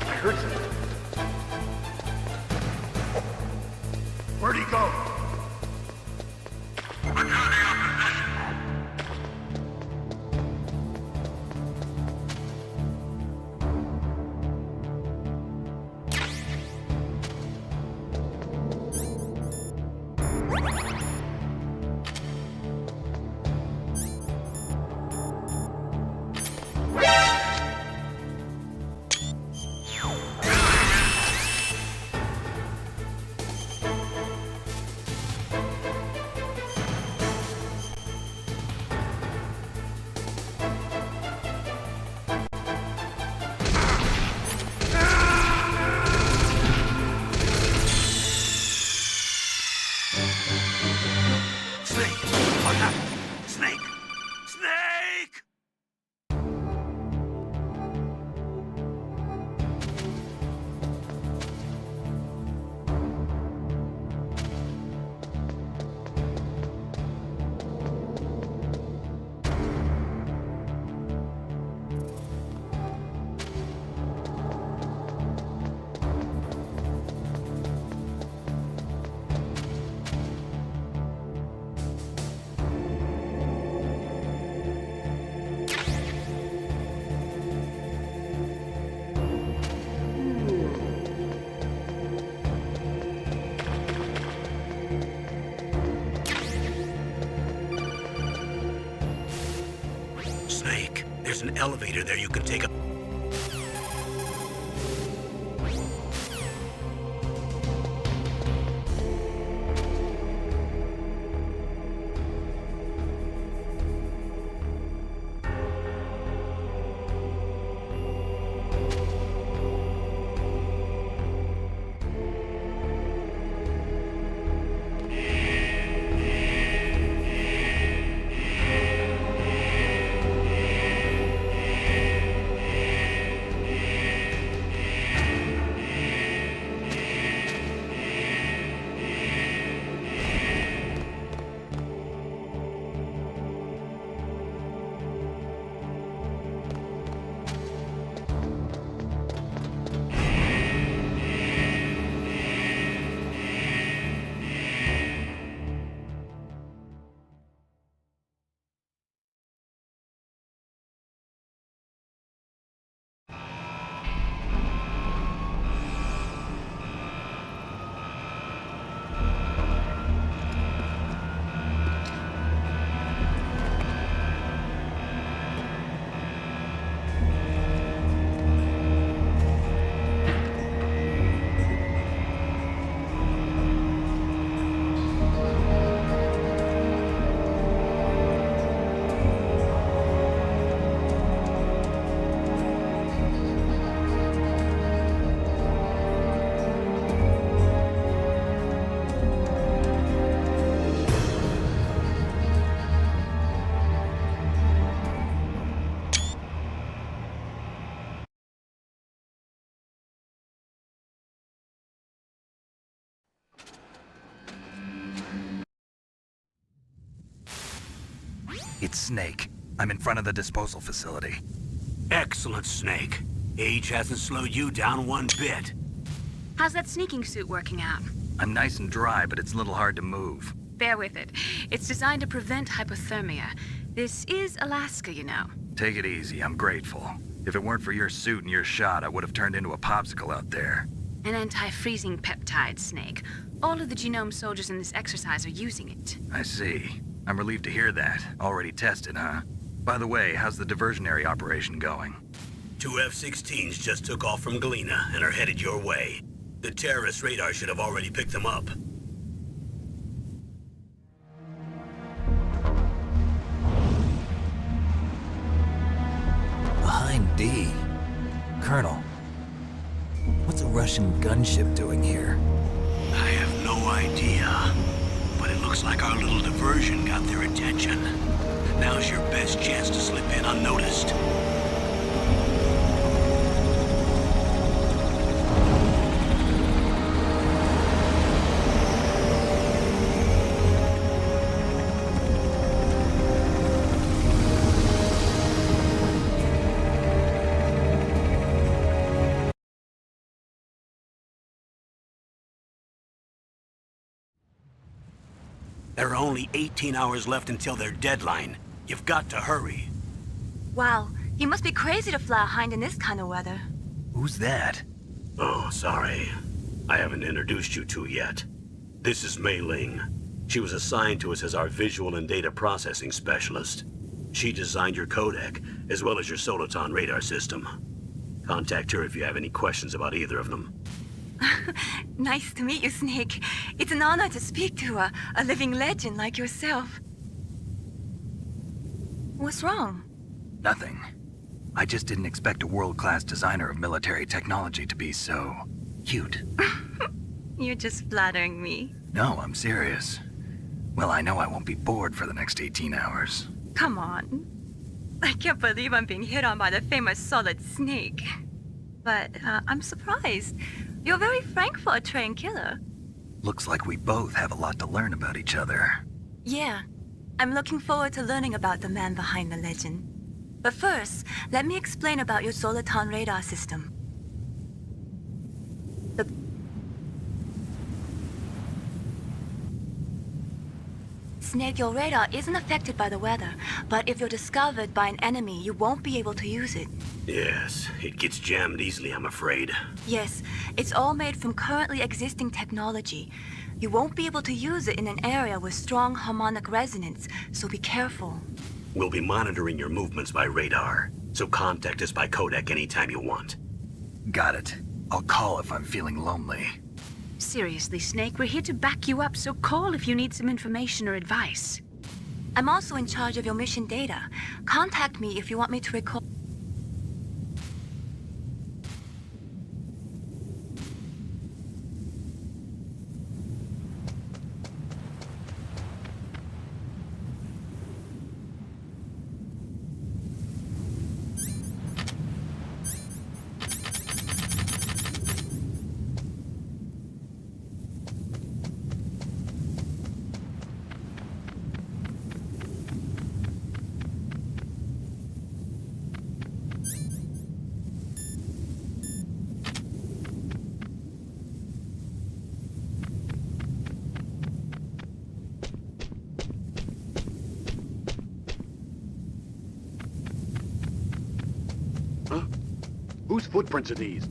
I heard something. Where'd he go? There's an elevator there you can take up. It's Snake. I'm in front of the disposal facility. Excellent, Snake. Age hasn't slowed you down one bit. How's that sneaking suit working out? I'm nice and dry, but it's a little hard to move. Bear with it. It's designed to prevent hypothermia. This is Alaska, you know. Take it easy, I'm grateful. If it weren't for your suit and your shot, I would have turned into a popsicle out there. An anti-freezing peptide, Snake. All of the genome soldiers in this exercise are using it. I see. I'm relieved to hear that. Already tested, huh? By the way, how's the diversionary operation going? 2 F-16s just took off from Galena and are headed your way. The terrorist radar should have already picked them up. Behind D. Colonel, what's a Russian gunship doing here? I have no idea. But it looks like our little diversion got their attention. Now's your best chance to slip in unnoticed. There are only 18 hours left until their deadline. You've got to hurry. Wow, you must be crazy to fly a hind in this kind of weather. Who's that? Oh, sorry. I haven't introduced you to yet. This is Mei Ling. She was assigned to us as our visual and data processing specialist. She designed your codec, as well as your Soliton radar system. Contact her if you have any questions about either of them. Nice to meet you, Snake. It's an honor to speak to a living legend like yourself. What's wrong? Nothing. I just didn't expect a world-class designer of military technology to be so cute. You're just flattering me. No, I'm serious. Well, I know I won't be bored for the next 18 hours. Come on. I can't believe I'm being hit on by the famous Solid Snake. But I'm surprised. You're very frank for a trained killer. Looks like we both have a lot to learn about each other. Yeah. I'm looking forward to learning about the man behind the legend. But first, let me explain about your Soliton radar system. Snake, your radar isn't affected by the weather, but if you're discovered by an enemy, you won't be able to use it. Yes, it gets jammed easily, I'm afraid. Yes, it's all made from currently existing technology. You won't be able to use it in an area with strong harmonic resonance, so be careful. We'll be monitoring your movements by radar. so contact us by codec anytime you want. Got it. I'll call if I'm feeling lonely. Seriously, Snake, we're here to back you up, so call if you need some information or advice. I'm also in charge of your mission data. Contact me if you want me to record. Whose footprints are these?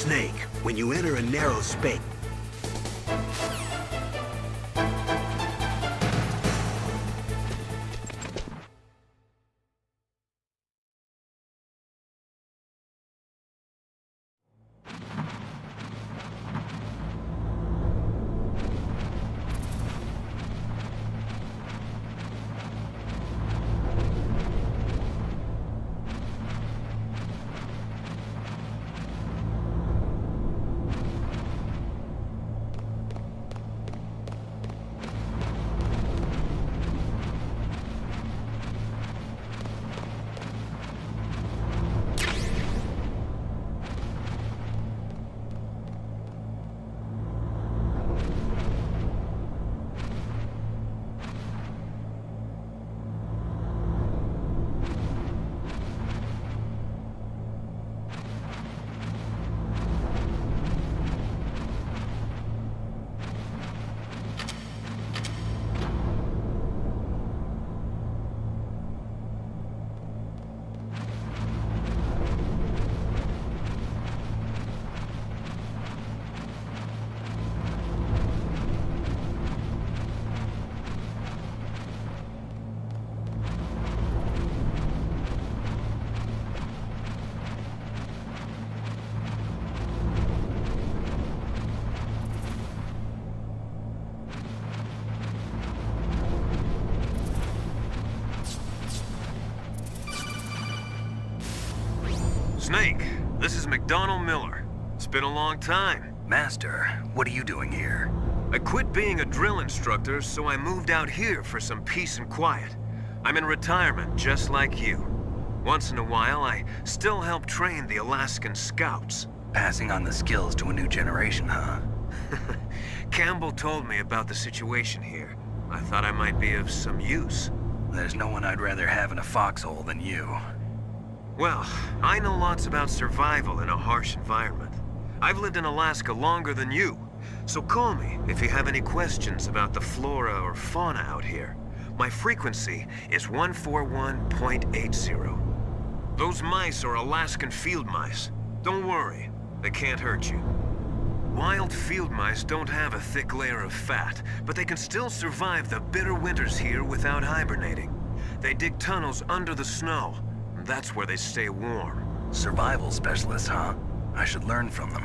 Snake, when you enter a narrow space... Snake, this is McDonald Miller. It's been a long time. Master, what are you doing here? I quit being a drill instructor, so I moved out here for some peace and quiet. I'm in retirement, just like you. Once in a while, I still help train the Alaskan Scouts. Passing on the skills to a new generation, huh? Campbell told me about the situation here. I thought I might be of some use. There's no one I'd rather have in a foxhole than you. Well, I know lots about survival in a harsh environment. I've lived in Alaska longer than you, so call me if you have any questions about the flora or fauna out here. My frequency is 141.80. Those mice are Alaskan field mice. Don't worry, they can't hurt you. Wild field mice don't have a thick layer of fat, but they can still survive the bitter winters here without hibernating. They dig tunnels under the snow. That's where they stay warm. Survival specialists, huh? I should learn from them.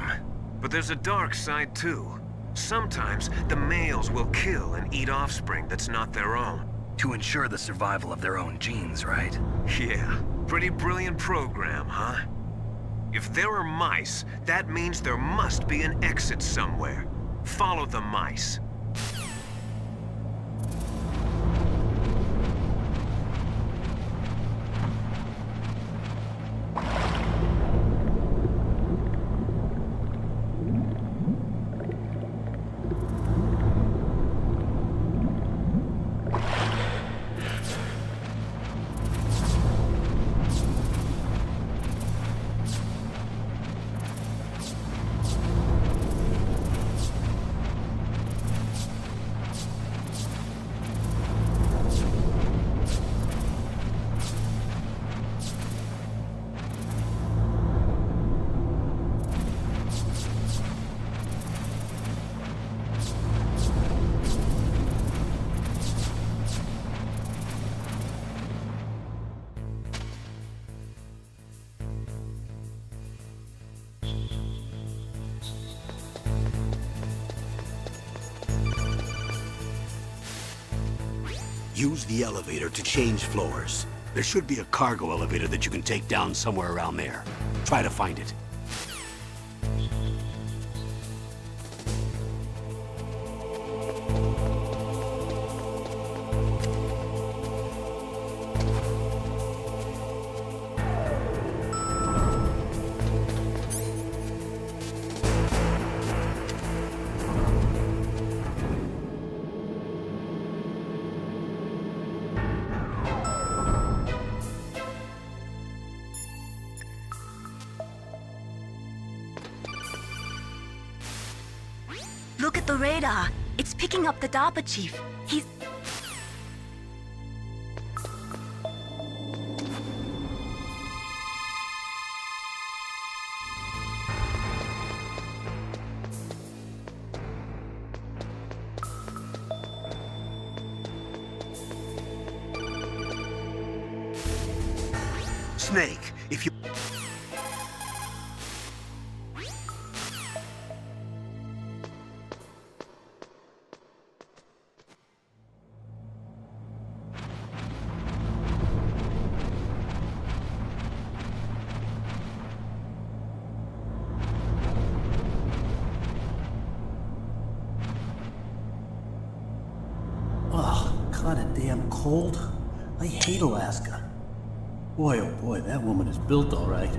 But there's a dark side too. Sometimes the males will kill and eat offspring that's not their own. To ensure the survival of their own genes, right? Yeah, pretty brilliant program, huh? If there are mice, that means there must be an exit somewhere. Follow the mice. Use the elevator to change floors. There should be a cargo elevator that you can take down somewhere around there. Try to find it. Look at the radar. It's picking up the DARPA chief. He's... Snake, if you... Kinda damn cold. I hate Alaska. Boy, oh boy, that woman is built all right.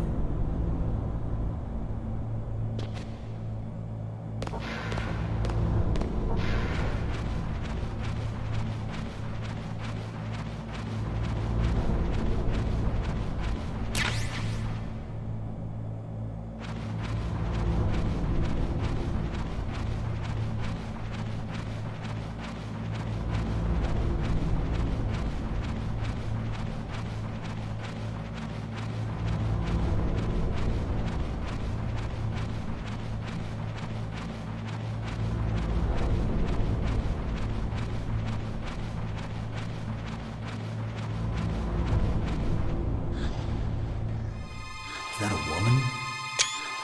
Is that a woman?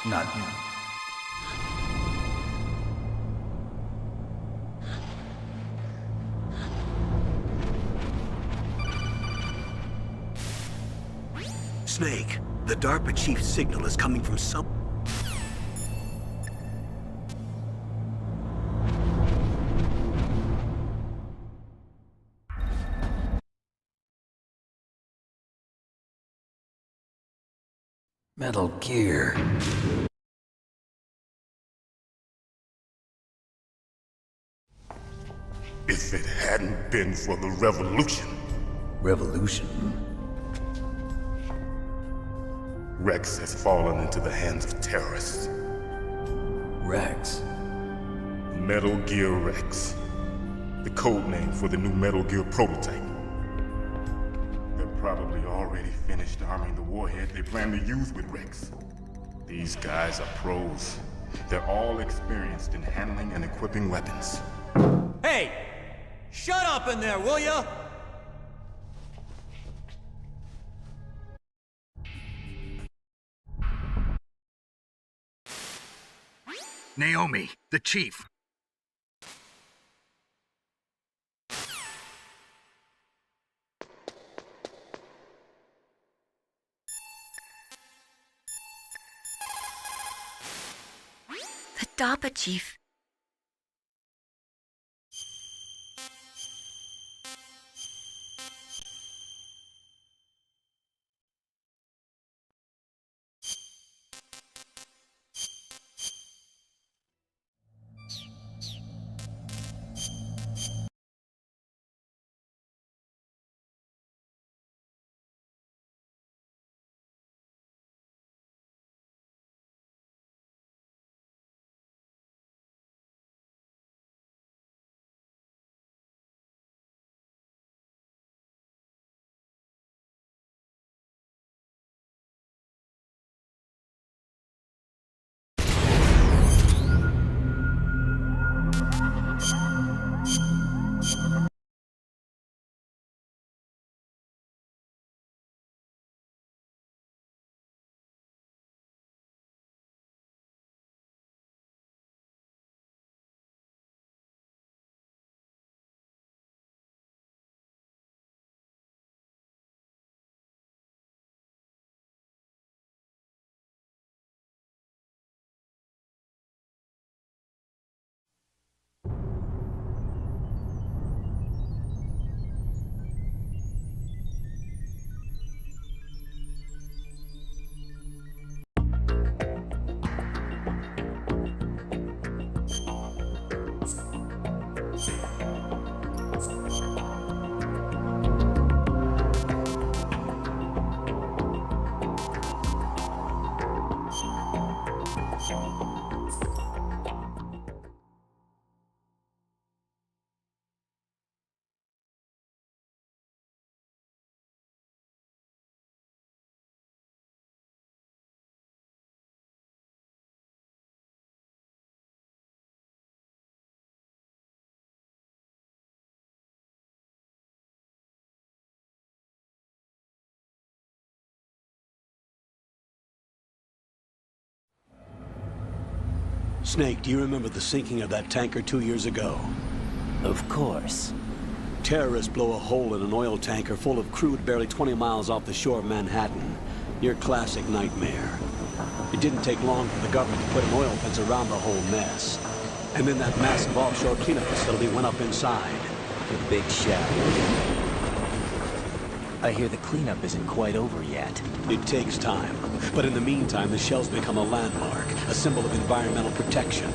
Not him. Snake, the DARPA chief's signal is coming from some... Metal Gear. If it hadn't been for the revolution. Revolution? Rex has fallen into the hands of terrorists. Rex? Metal Gear Rex. The code name for the new Metal Gear prototype. They're probably already finished arming the warhead they plan to use with Rex. These guys are pros. They're all experienced in handling and equipping weapons. Hey! Shut up in there, will ya? Naomi, the chief. The DARPA chief. Snake, do you remember the sinking of that tanker 2 years ago? Of course. Terrorists blow a hole in an oil tanker full of crude barely 20 miles off the shore of Manhattan. Your classic nightmare. It didn't take long for the government to put an oil fence around the whole mess. And then that massive offshore cleanup facility went up inside. The big shell. I hear the cleanup isn't quite over yet. It takes time. But in the meantime, the shell's become a landmark, a symbol of environmental protection.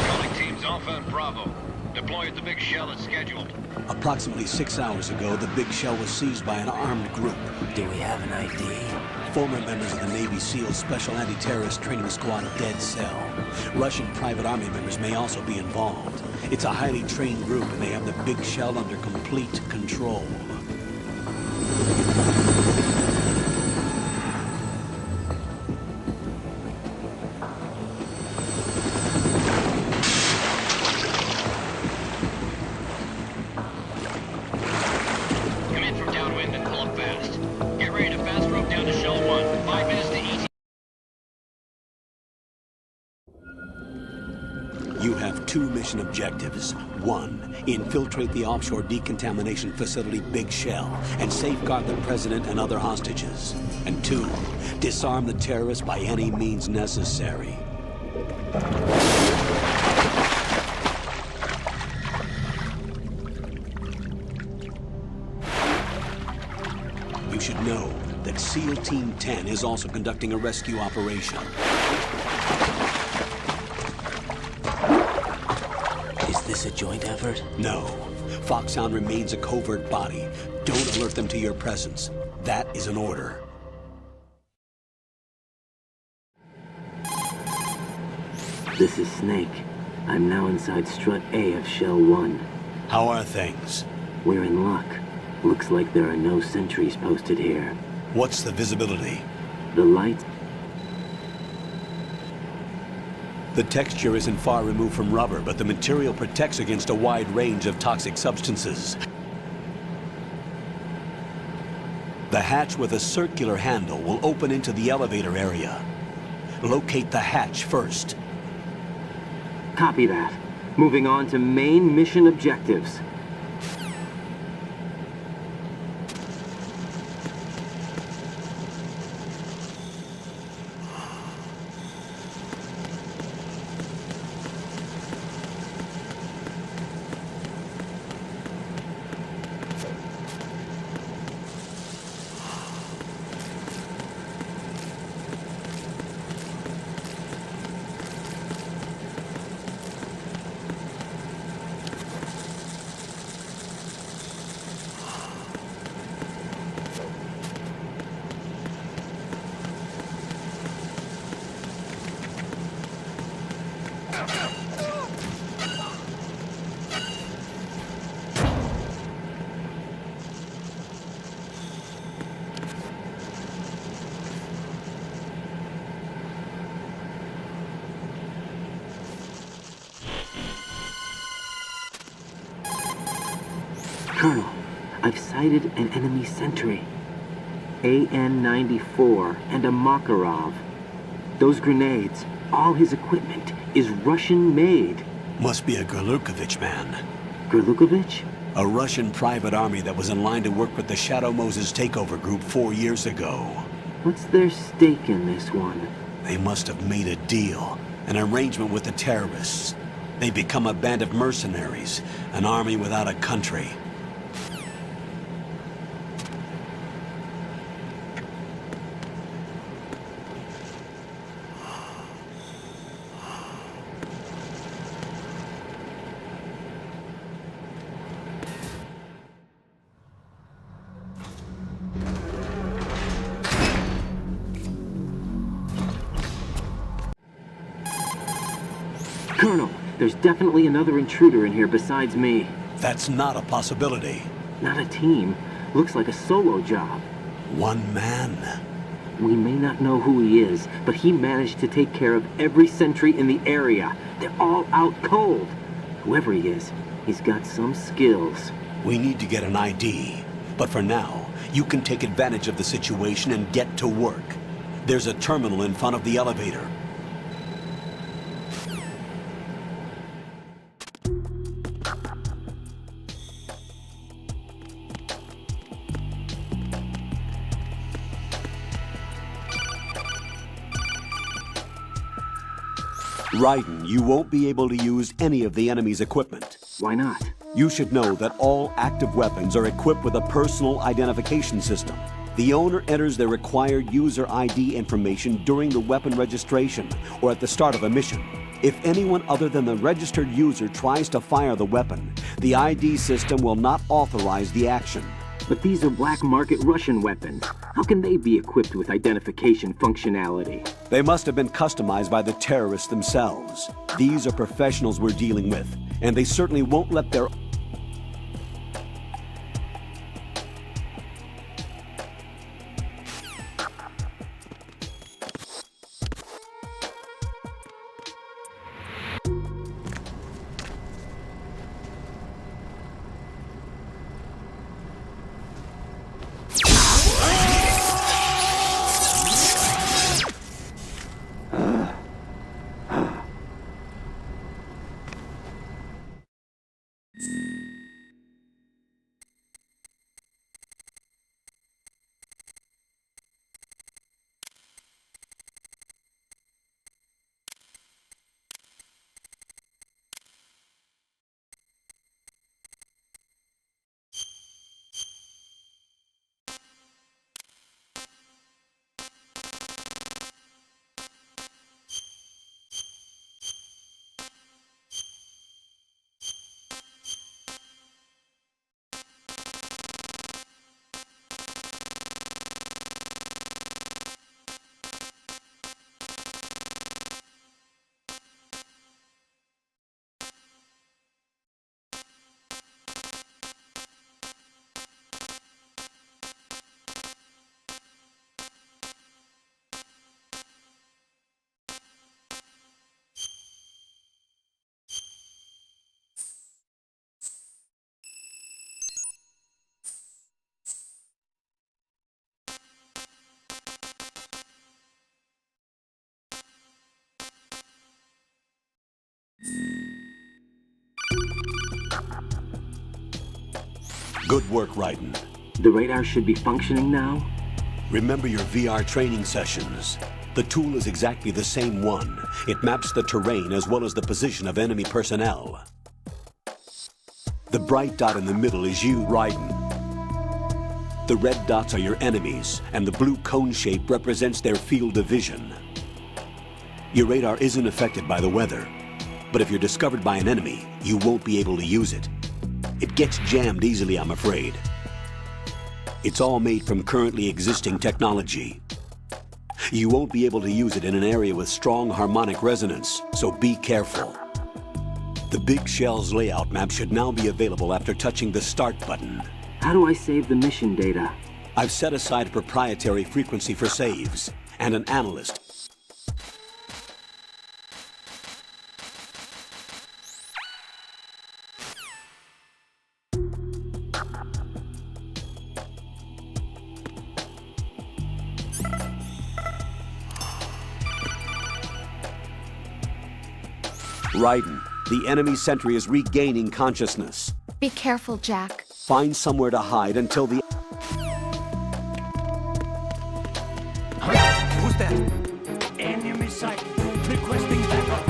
Calling teams Alpha and Bravo. Deploy at the big shell as scheduled. Approximately 6 hours ago, the big shell was seized by an armed group. Do we have an ID? Former members of the Navy SEAL Special Anti-Terrorist Training Squad Dead Cell. Russian private army members may also be involved. It's a highly trained group, and they have the big shell under complete control. Come in from downwind and pull up fast. Get ready to fast rope down to Shell 1. 5 minutes to ET. You have 2 mission objectives. 1, infiltrate the offshore decontamination facility Big Shell and safeguard the president and other hostages. And 2, disarm the terrorists by any means necessary. should know that SEAL Team 10 is also conducting a rescue operation. Is this a joint effort? No. Foxhound remains a covert body. Don't alert them to your presence. That is an order. This is Snake. I'm now inside Strut A of Shell 1. How are things? We're in luck. Looks like there are no sentries posted here. What's the visibility? The lights... The texture isn't far removed from rubber, but the material protects against a wide range of toxic substances. The hatch with a circular handle will open into the elevator area. Locate the hatch first. Copy that. Moving on to main mission objectives. Colonel, I've sighted an enemy sentry. AN-94 and a Makarov. Those grenades, all his equipment, is Russian-made. Must be a Gerlukovich man. Gerlukovich? A Russian private army that was in line to work with the Shadow Moses takeover group 4 years ago. What's their stake in this one? They must have made a deal, an arrangement with the terrorists. They've become a band of mercenaries, an army without a country. Colonel, there's definitely another intruder in here besides me. That's not a possibility. Not a team. Looks like a solo job. One man. We may not know who he is, but he managed to take care of every sentry in the area. They're all out cold. Whoever he is, he's got some skills. We need to get an ID. But for now, you can take advantage of the situation and get to work. There's a terminal in front of the elevator. Raiden, you won't be able to use any of the enemy's equipment. Why not? You should know that all active weapons are equipped with a personal identification system. The owner enters their required user ID information during the weapon registration or at the start of a mission. If anyone other than the registered user tries to fire the weapon, the ID system will not authorize the action. But these are black market Russian weapons. How can they be equipped with identification functionality? They must have been customized by the terrorists themselves. These are professionals we're dealing with, and they certainly won't let their... Good work, Raiden. The radar should be functioning now? Remember your VR training sessions. The tool is exactly the same one. It maps the terrain as well as the position of enemy personnel. The bright dot in the middle is you, Raiden. The red dots are your enemies, and the blue cone shape represents their field of vision. Your radar isn't affected by the weather, but if you're discovered by an enemy, you won't be able to use it. It gets jammed easily, I'm afraid. It's all made from currently existing technology. You won't be able to use it in an area with strong harmonic resonance, so be careful. The Big Shell's layout map should now be available after touching the Start button. How do I save the mission data? I've set aside a proprietary frequency for saves, and an analyst. Raiden, the enemy sentry is regaining consciousness. Be careful, Jack. Find somewhere to hide until the... Who's that? Enemy sight. Requesting backup.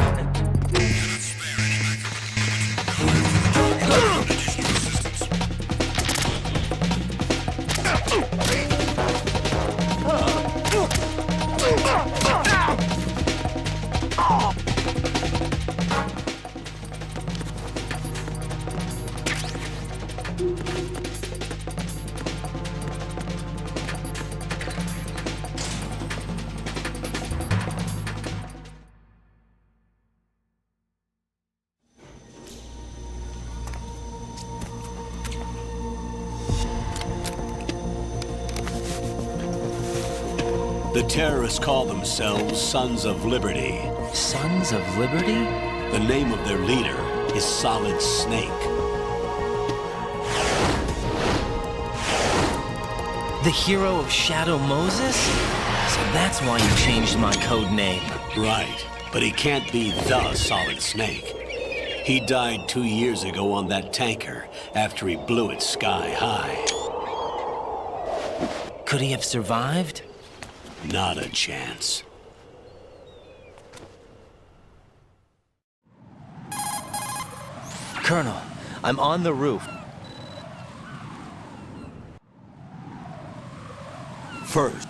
The terrorists call themselves Sons of Liberty. Sons of Liberty? The name of their leader is Solid Snake. The hero of Shadow Moses? So that's why you changed my code name. Right, but he can't be the Solid Snake. He died 2 years ago on that tanker after he blew it sky high. Could he have survived? Not a chance. Colonel, I'm on the roof. First,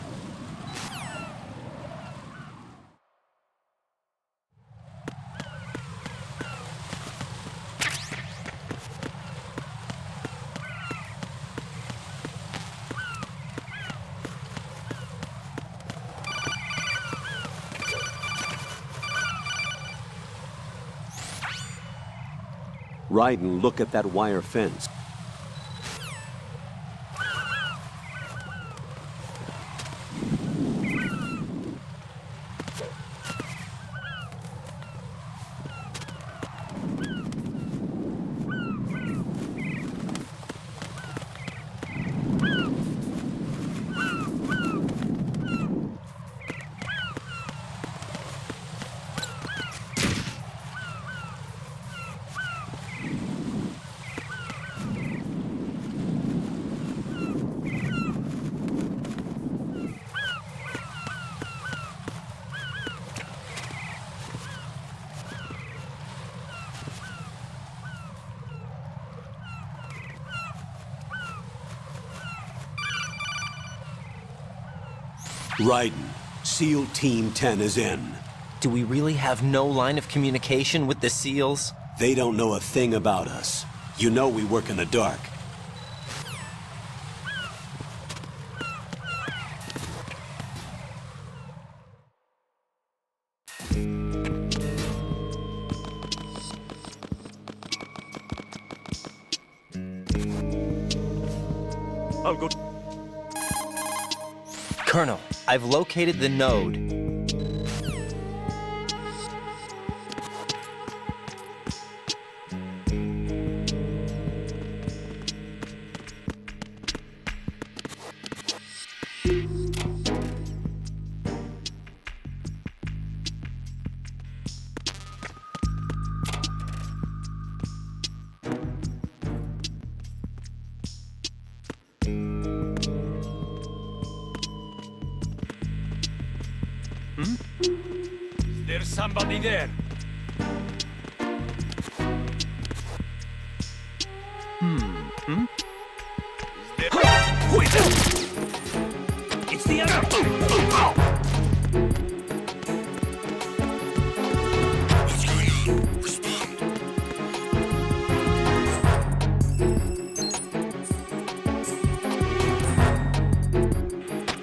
Raiden, look at that wire fence. Raiden, SEAL Team 10 is in. Do we really have no line of communication with the SEALs? They don't know a thing about us. You know we work in the dark. I'll go. Colonel, I've located the node. somebody there? It's the other.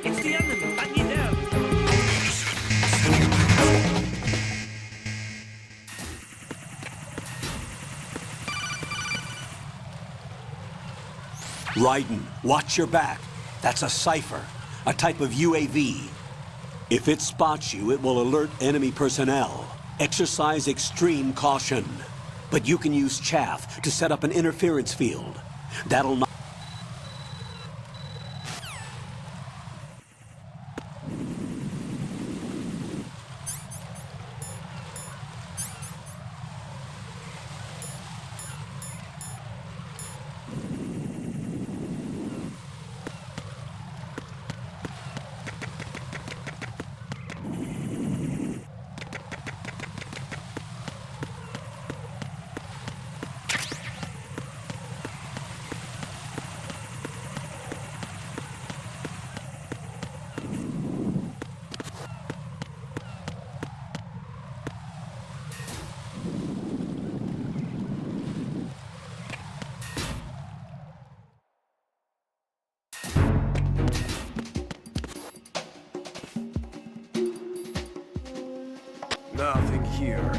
It's the enemy. I need help. Raiden, watch your back. That's a cipher, a type of UAV. If it spots you, it will alert enemy personnel. Exercise extreme caution. But you can use chaff to set up an interference field. That'll not... Nothing here.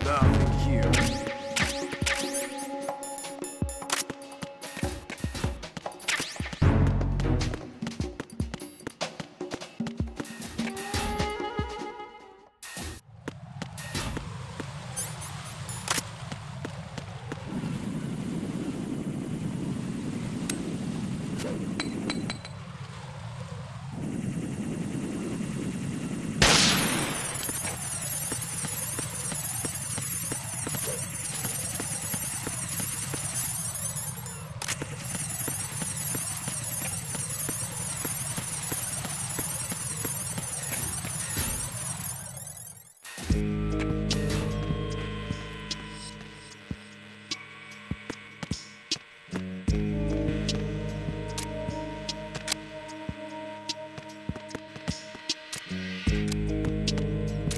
Nothing here.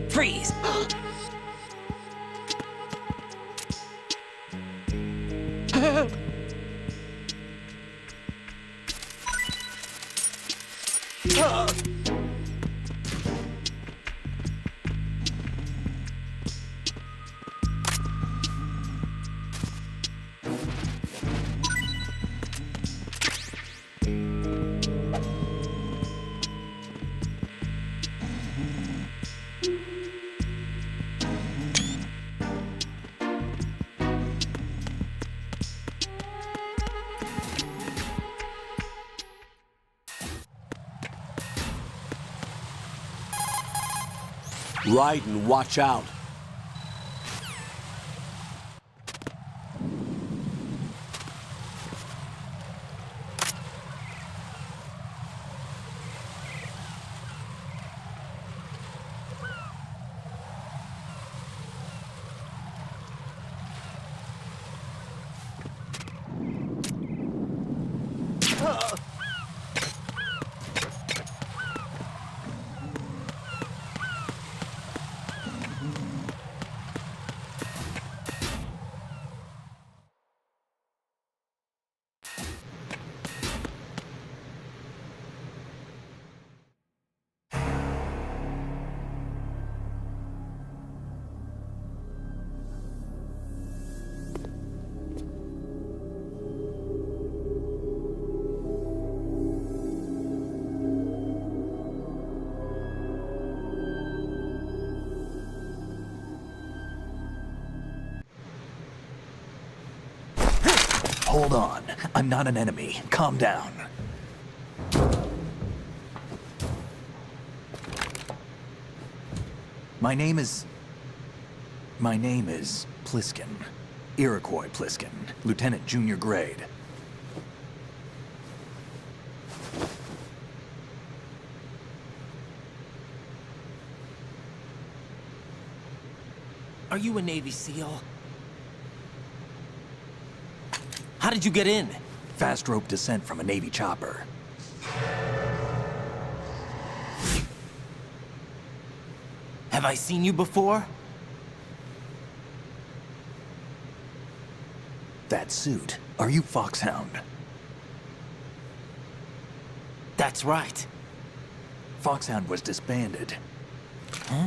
Freeze! Raiden, watch out. hold on. I'm not an enemy. Calm down. My name is Pliskin. Iroquois Pliskin, Lieutenant Junior Grade. Are you a Navy SEAL? How did you get in? Fast rope descent from a Navy chopper. Have I seen you before? That suit. Are you Foxhound? That's right. Foxhound was disbanded. Huh?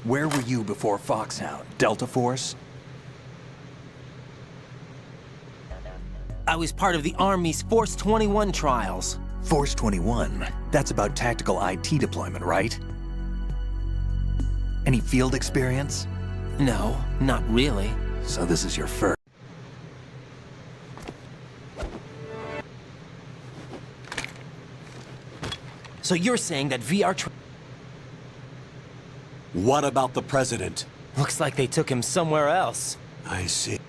Where were you before Foxhound? Delta Force? I was part of the Army's Force 21 trials. Force 21? That's about tactical IT deployment, right? Any field experience? No, not really. So this is your first. So you're saying that VR What about the president? Looks like they took him somewhere else. I see.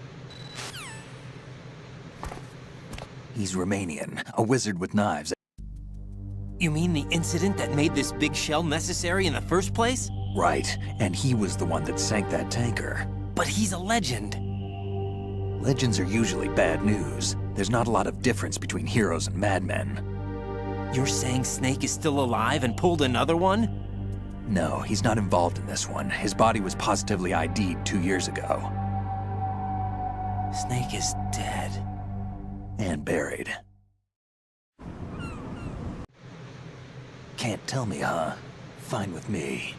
He's Romanian, a wizard with knives. You mean the incident that made this big shell necessary in the first place? Right, and he was the one that sank that tanker. But he's a legend. Legends are usually bad news. There's not a lot of difference between heroes and madmen. You're saying Snake is still alive and pulled another one? No, he's not involved in this one. His body was positively ID'd 2 years ago. Snake is dead. And buried. Can't tell me, huh? Fine with me.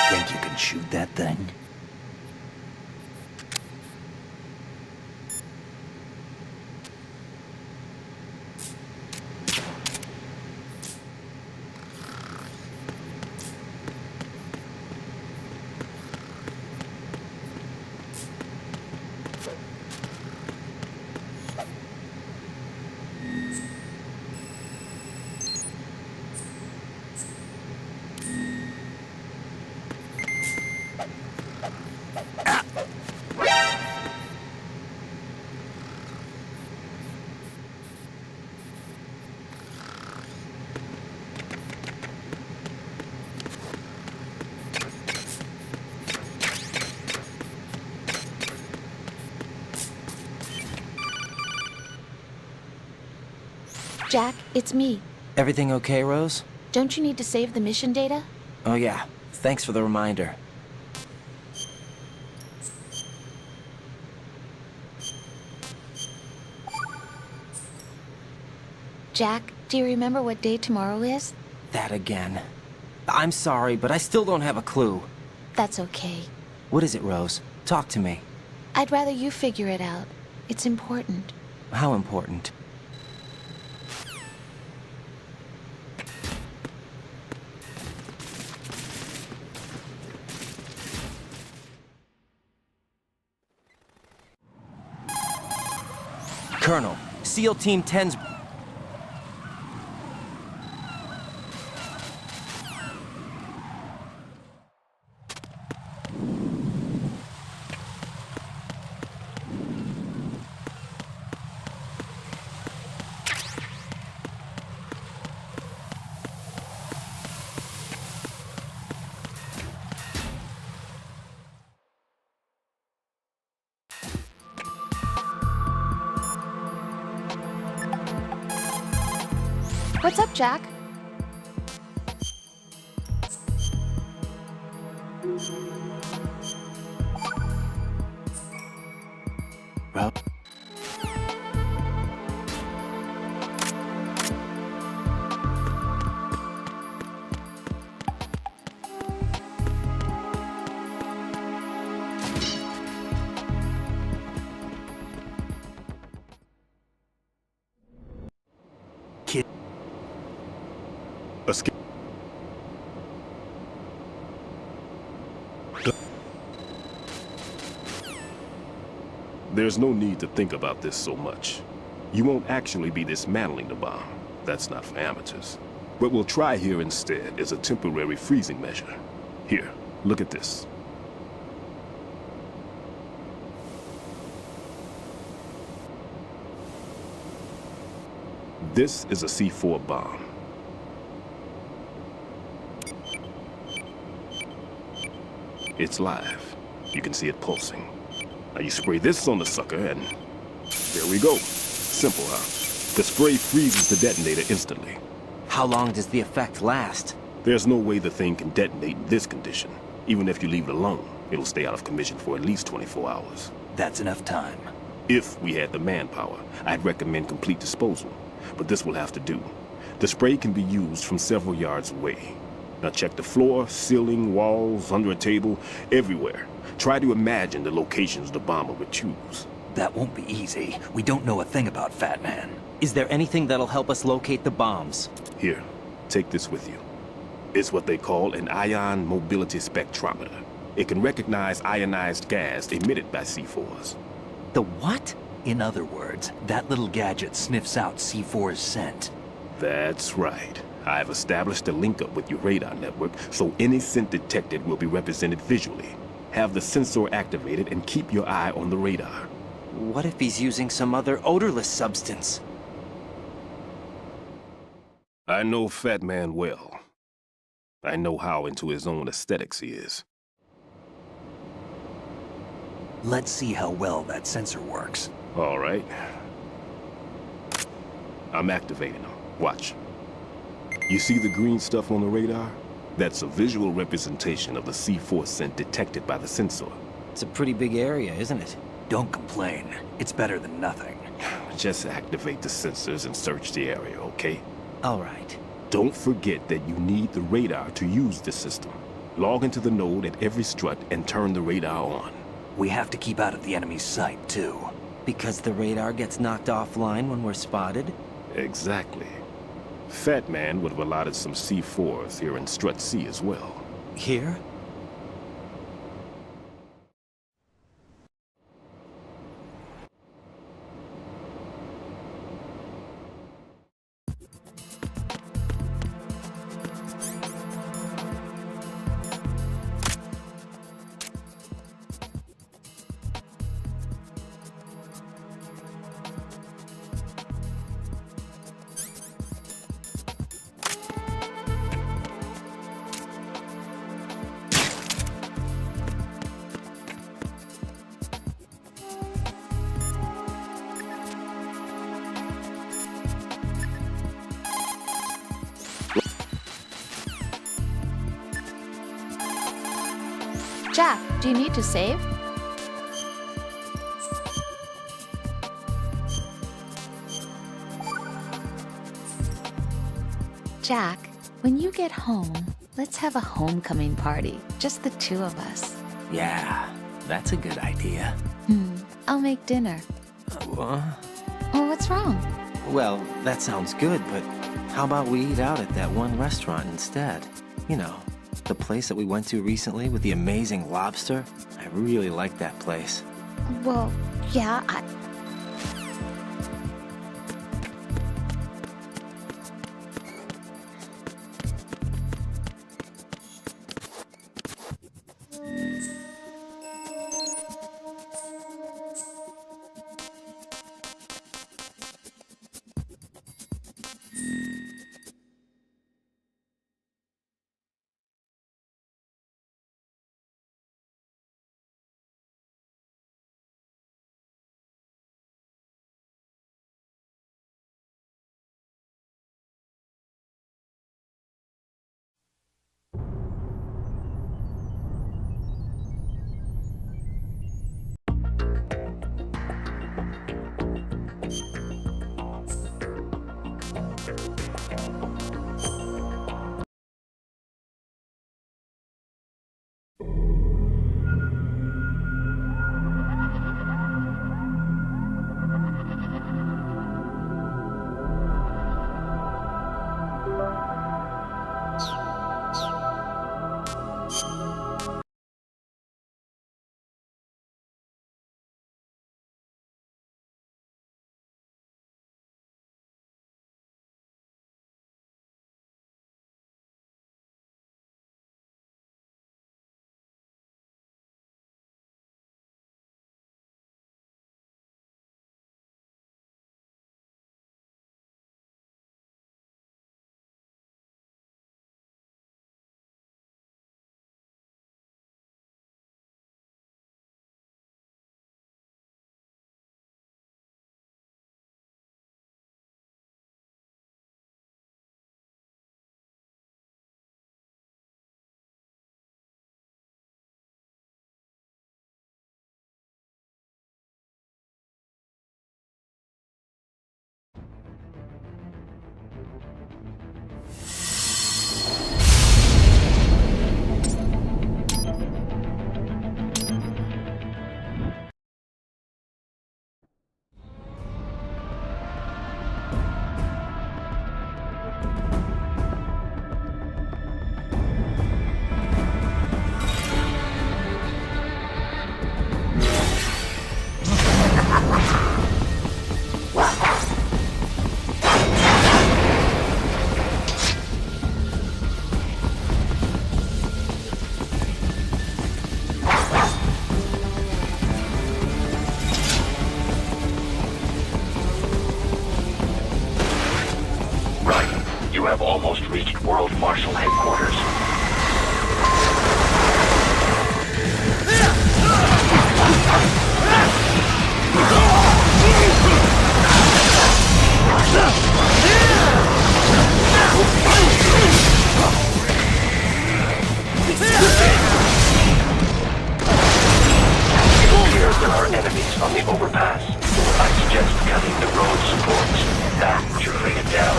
Think you can shoot that thing? Jack, it's me. Everything okay, Rose? Don't you need to save the mission data? Oh yeah, thanks for the reminder. Jack, do you remember what day tomorrow is? That again. I'm sorry, but I still don't have a clue. That's okay. What is it, Rose? Talk to me. I'd rather you figure it out. It's important. How important? Colonel, SEAL Team 10's... What's up, Jack? Well... There's no need to think about this so much. You won't actually be dismantling the bomb. That's not for amateurs. What we'll try here instead is a temporary freezing measure. Here, look at this. This is a C4 bomb. It's live. You can see it pulsing. Now you spray this on the sucker and there we go. Simple, huh? The spray freezes the detonator instantly. How long does the effect last? There's no way the thing can detonate in this condition. Even if you leave it alone, it'll stay out of commission for at least 24 hours. That's enough time. If we had the manpower, I'd recommend complete disposal. But this will have to do. The spray can be used from several yards away. Now check the floor, ceiling, walls, under a table, everywhere. Try to imagine the locations the bomber would choose. That won't be easy. We don't know a thing about Fat Man. Is there anything that'll help us locate the bombs? Here, take this with you. It's what they call an ion mobility spectrometer. It can recognize ionized gas emitted by C4s. The what? In other words, that little gadget sniffs out C4's scent. That's right. I've established a link up with your radar network, so any scent detected will be represented visually. Have the sensor activated and keep your eye on the radar. What if he's using some other odorless substance? I know Fat Man well. I know how into his own aesthetics he is. Let's see how well that sensor works. All right. I'm activating them. Watch. You see the green stuff on the radar? That's a visual representation of the C4 scent detected by the sensor. It's a pretty big area, isn't it? Don't complain. It's better than nothing. Just activate the sensors and search the area, okay? All right. Don't forget that you need the radar to use this system. Log into the node at every strut and turn the radar on. We have to keep out of the enemy's sight, too. Because the radar gets knocked offline when we're spotted? Exactly. Fat Man would have allotted some C4s here in Strut C as well. Here? Jack, do you need to save? Jack, when you get home, let's have a homecoming party. Just the two of us. Yeah, that's a good idea. I'll make dinner. What? Oh, what's wrong? Well, that sounds good, but how about we eat out at that one restaurant instead? You know, the place that we went to recently with the amazing lobster? I really like that place. Well, yeah, You have almost reached World Marshal Headquarters. It appears there are enemies on the overpass. I suggest cutting the road supports. That should bring it down.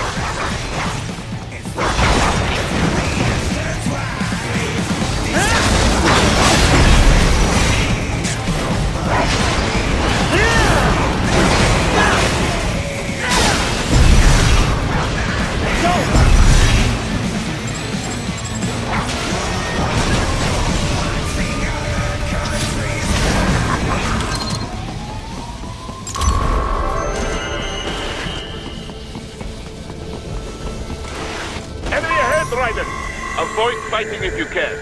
Enemy ahead, Raiden! Avoid fighting if you can.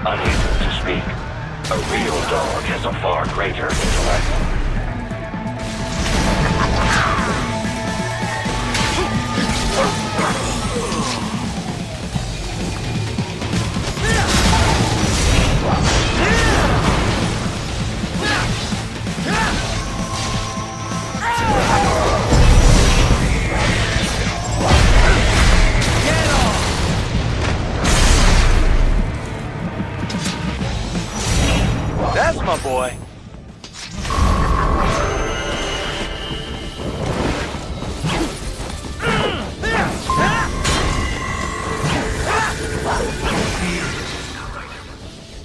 Unable to speak. A real dog has a far greater intellect. That's my boy.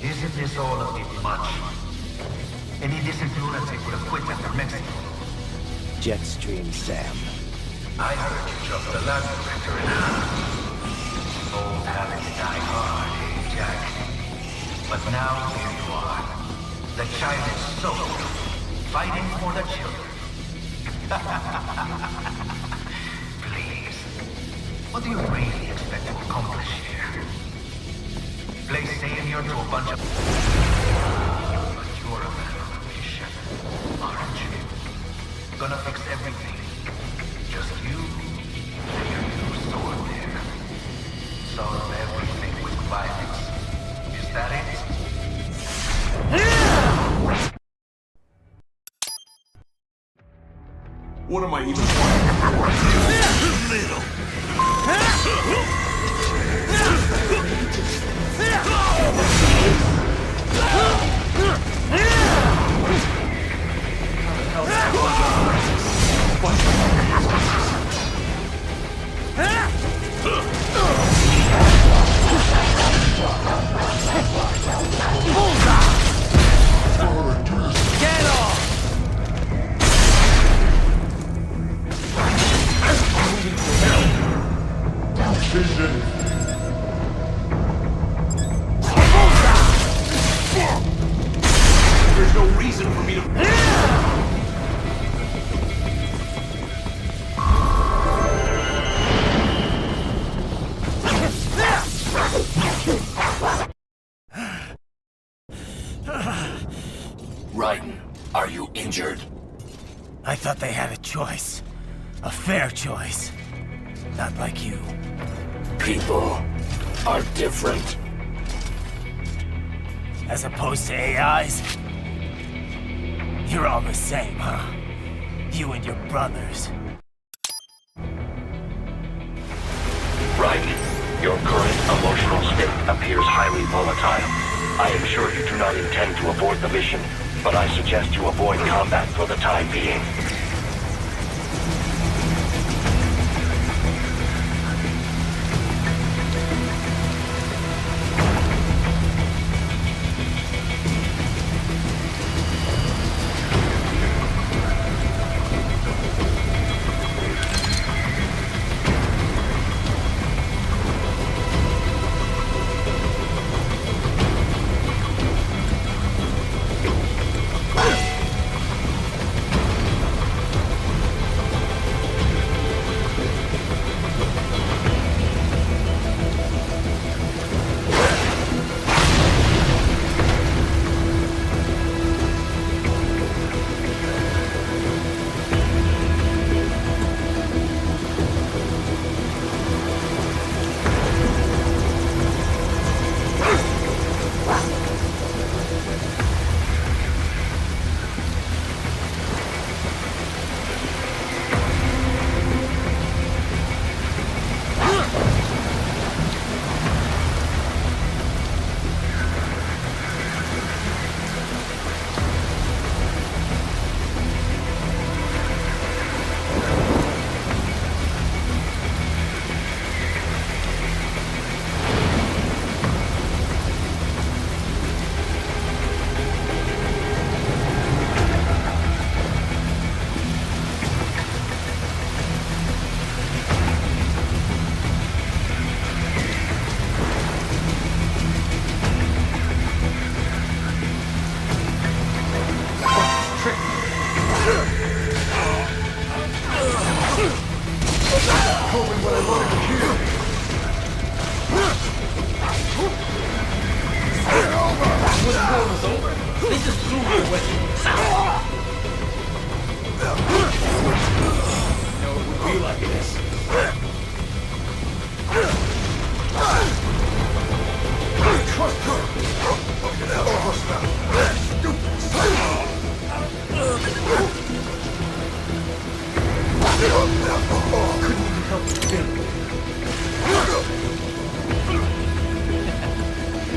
Isn't this all a bit much? Any decent lunatic would have quit after Mexico. Jetstream Sam. I heard you chopped the lab director in half. Old habits die hard, eh, Jack? But now here you are. The child is sold, fighting for the children. Please, what do you really expect to accomplish here? Play savior to a bunch of... But you're a man on a mission, aren't you? Gonna fix everything. Just you and your new sword there. Solve everything with violence. Is that it? What am I even fighting? Little. Get off! There's no reason for me to... Raiden, are you injured? I thought they had a choice. A fair choice. Not like you. People are different. As opposed to AIs? You're all the same, huh? You and your brothers. Raiden, your current emotional state appears highly volatile. I am sure you do not intend to abort the mission. but I suggest you avoid combat for the time being.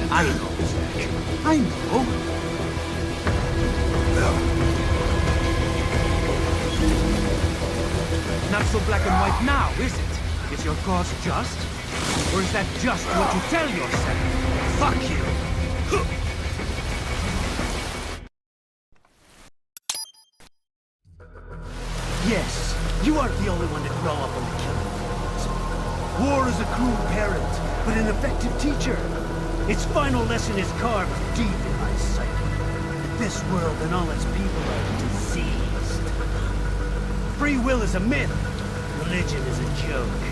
I know, Zack. I know. Not so black and white now, is it? Is your cause just? Or is that just what you tell yourself? Fuck you! Yes, you aren't the only one to grow up on the killing fields. War is a cruel parent, but an effective teacher. Its final lesson is carved deep in my psyche. That this world and all its people are diseased. Free will is a myth. Religion is a joke.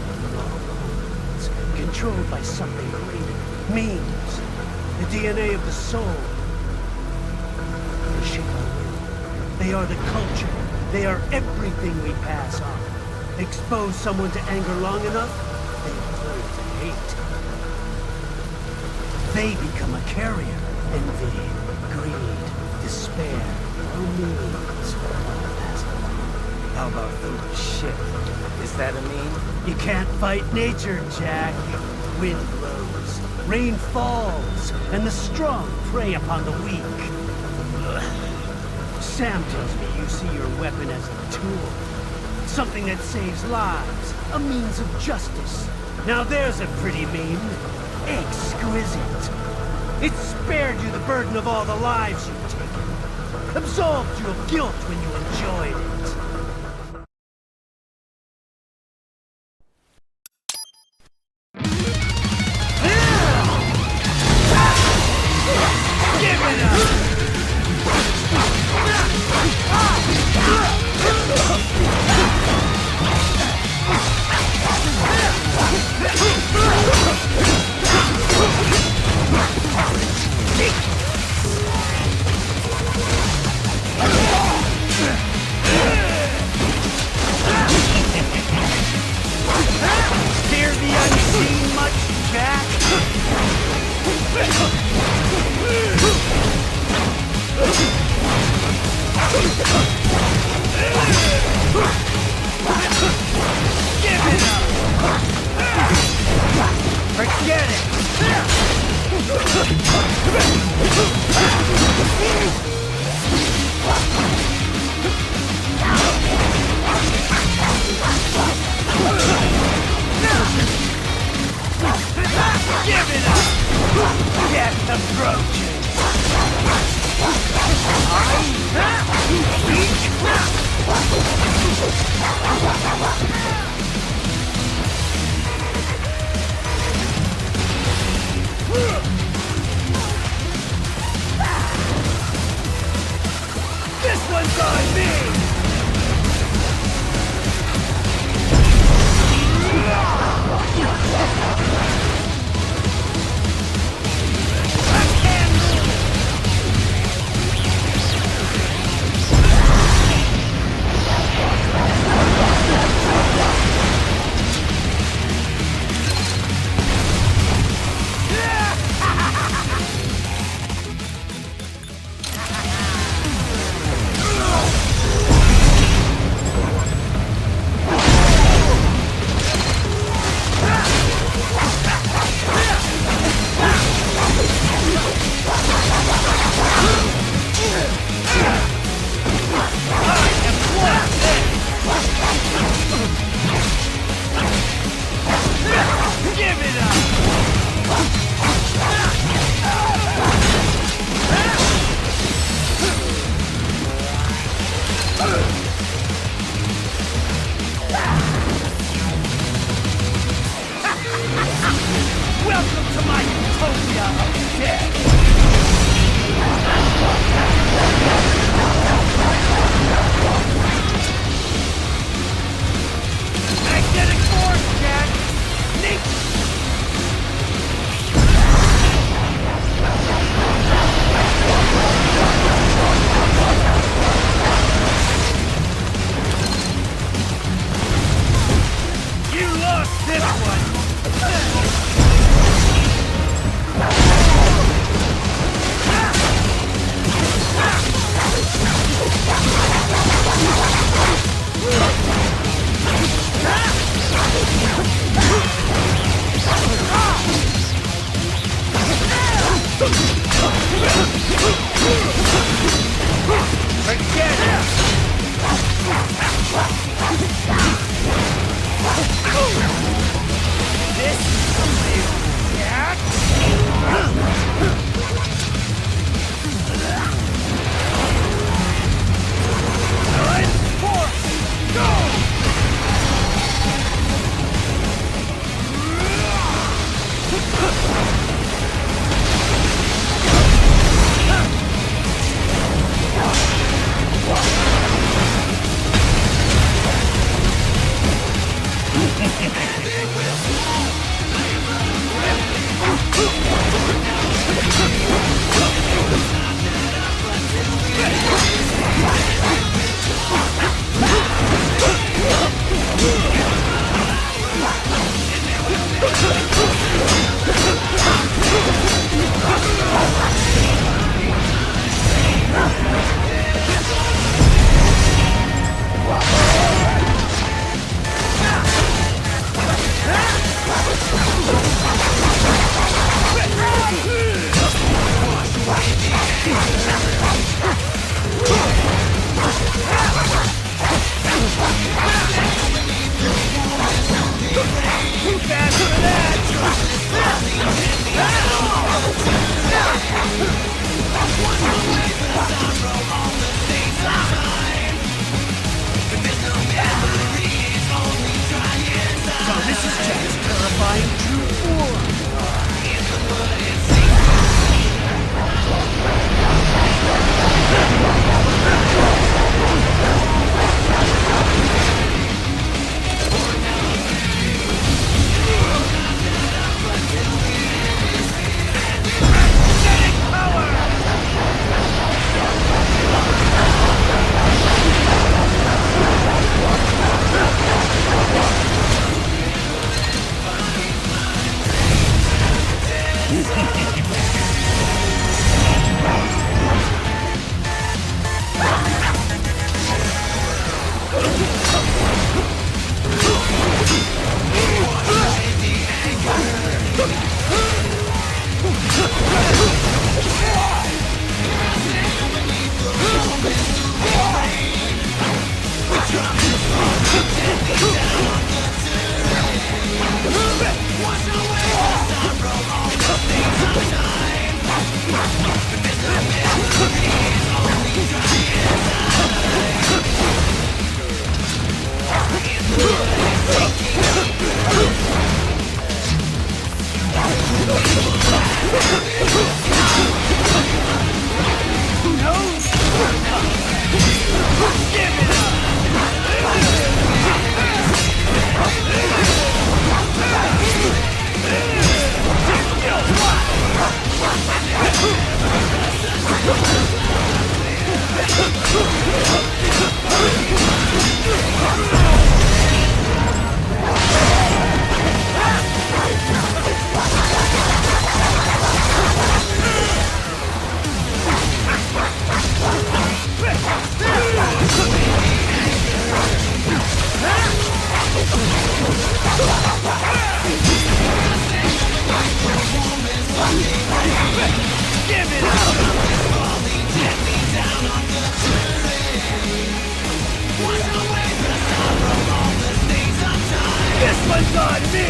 It's controlled by something greater. Memes. The DNA of the soul. They shape our will. They are the culture. They are everything we pass on. Expose someone to anger long enough, they turn to hate. They become a carrier. Envy, greed, despair, no means. How about foolish shit? Is that a meme? You can't fight nature, Jack. Wind blows, rain falls, and the strong prey upon the weak. Sam tells me you see your weapon as a tool. Something that saves lives, a means of justice. Now there's a pretty meme. Exquisite. It spared you the burden of all the lives you've taken. Absolved you of guilt when you enjoyed it. approaching. This one's on me! Give it up! This one's on me!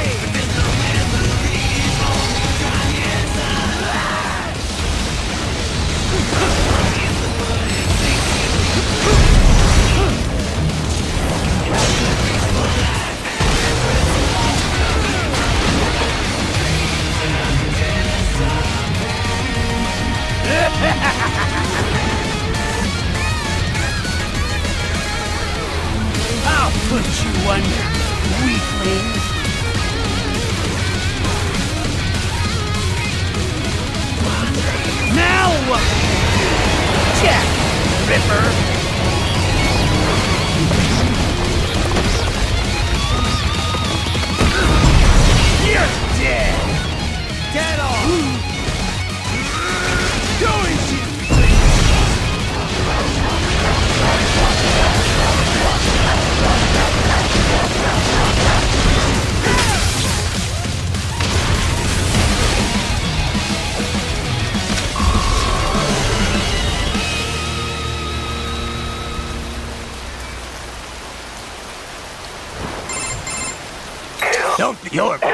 I'll put you under, weakling! Now what? Jack, Ripper! You're dead! Dead on! Go easy! Don't be your...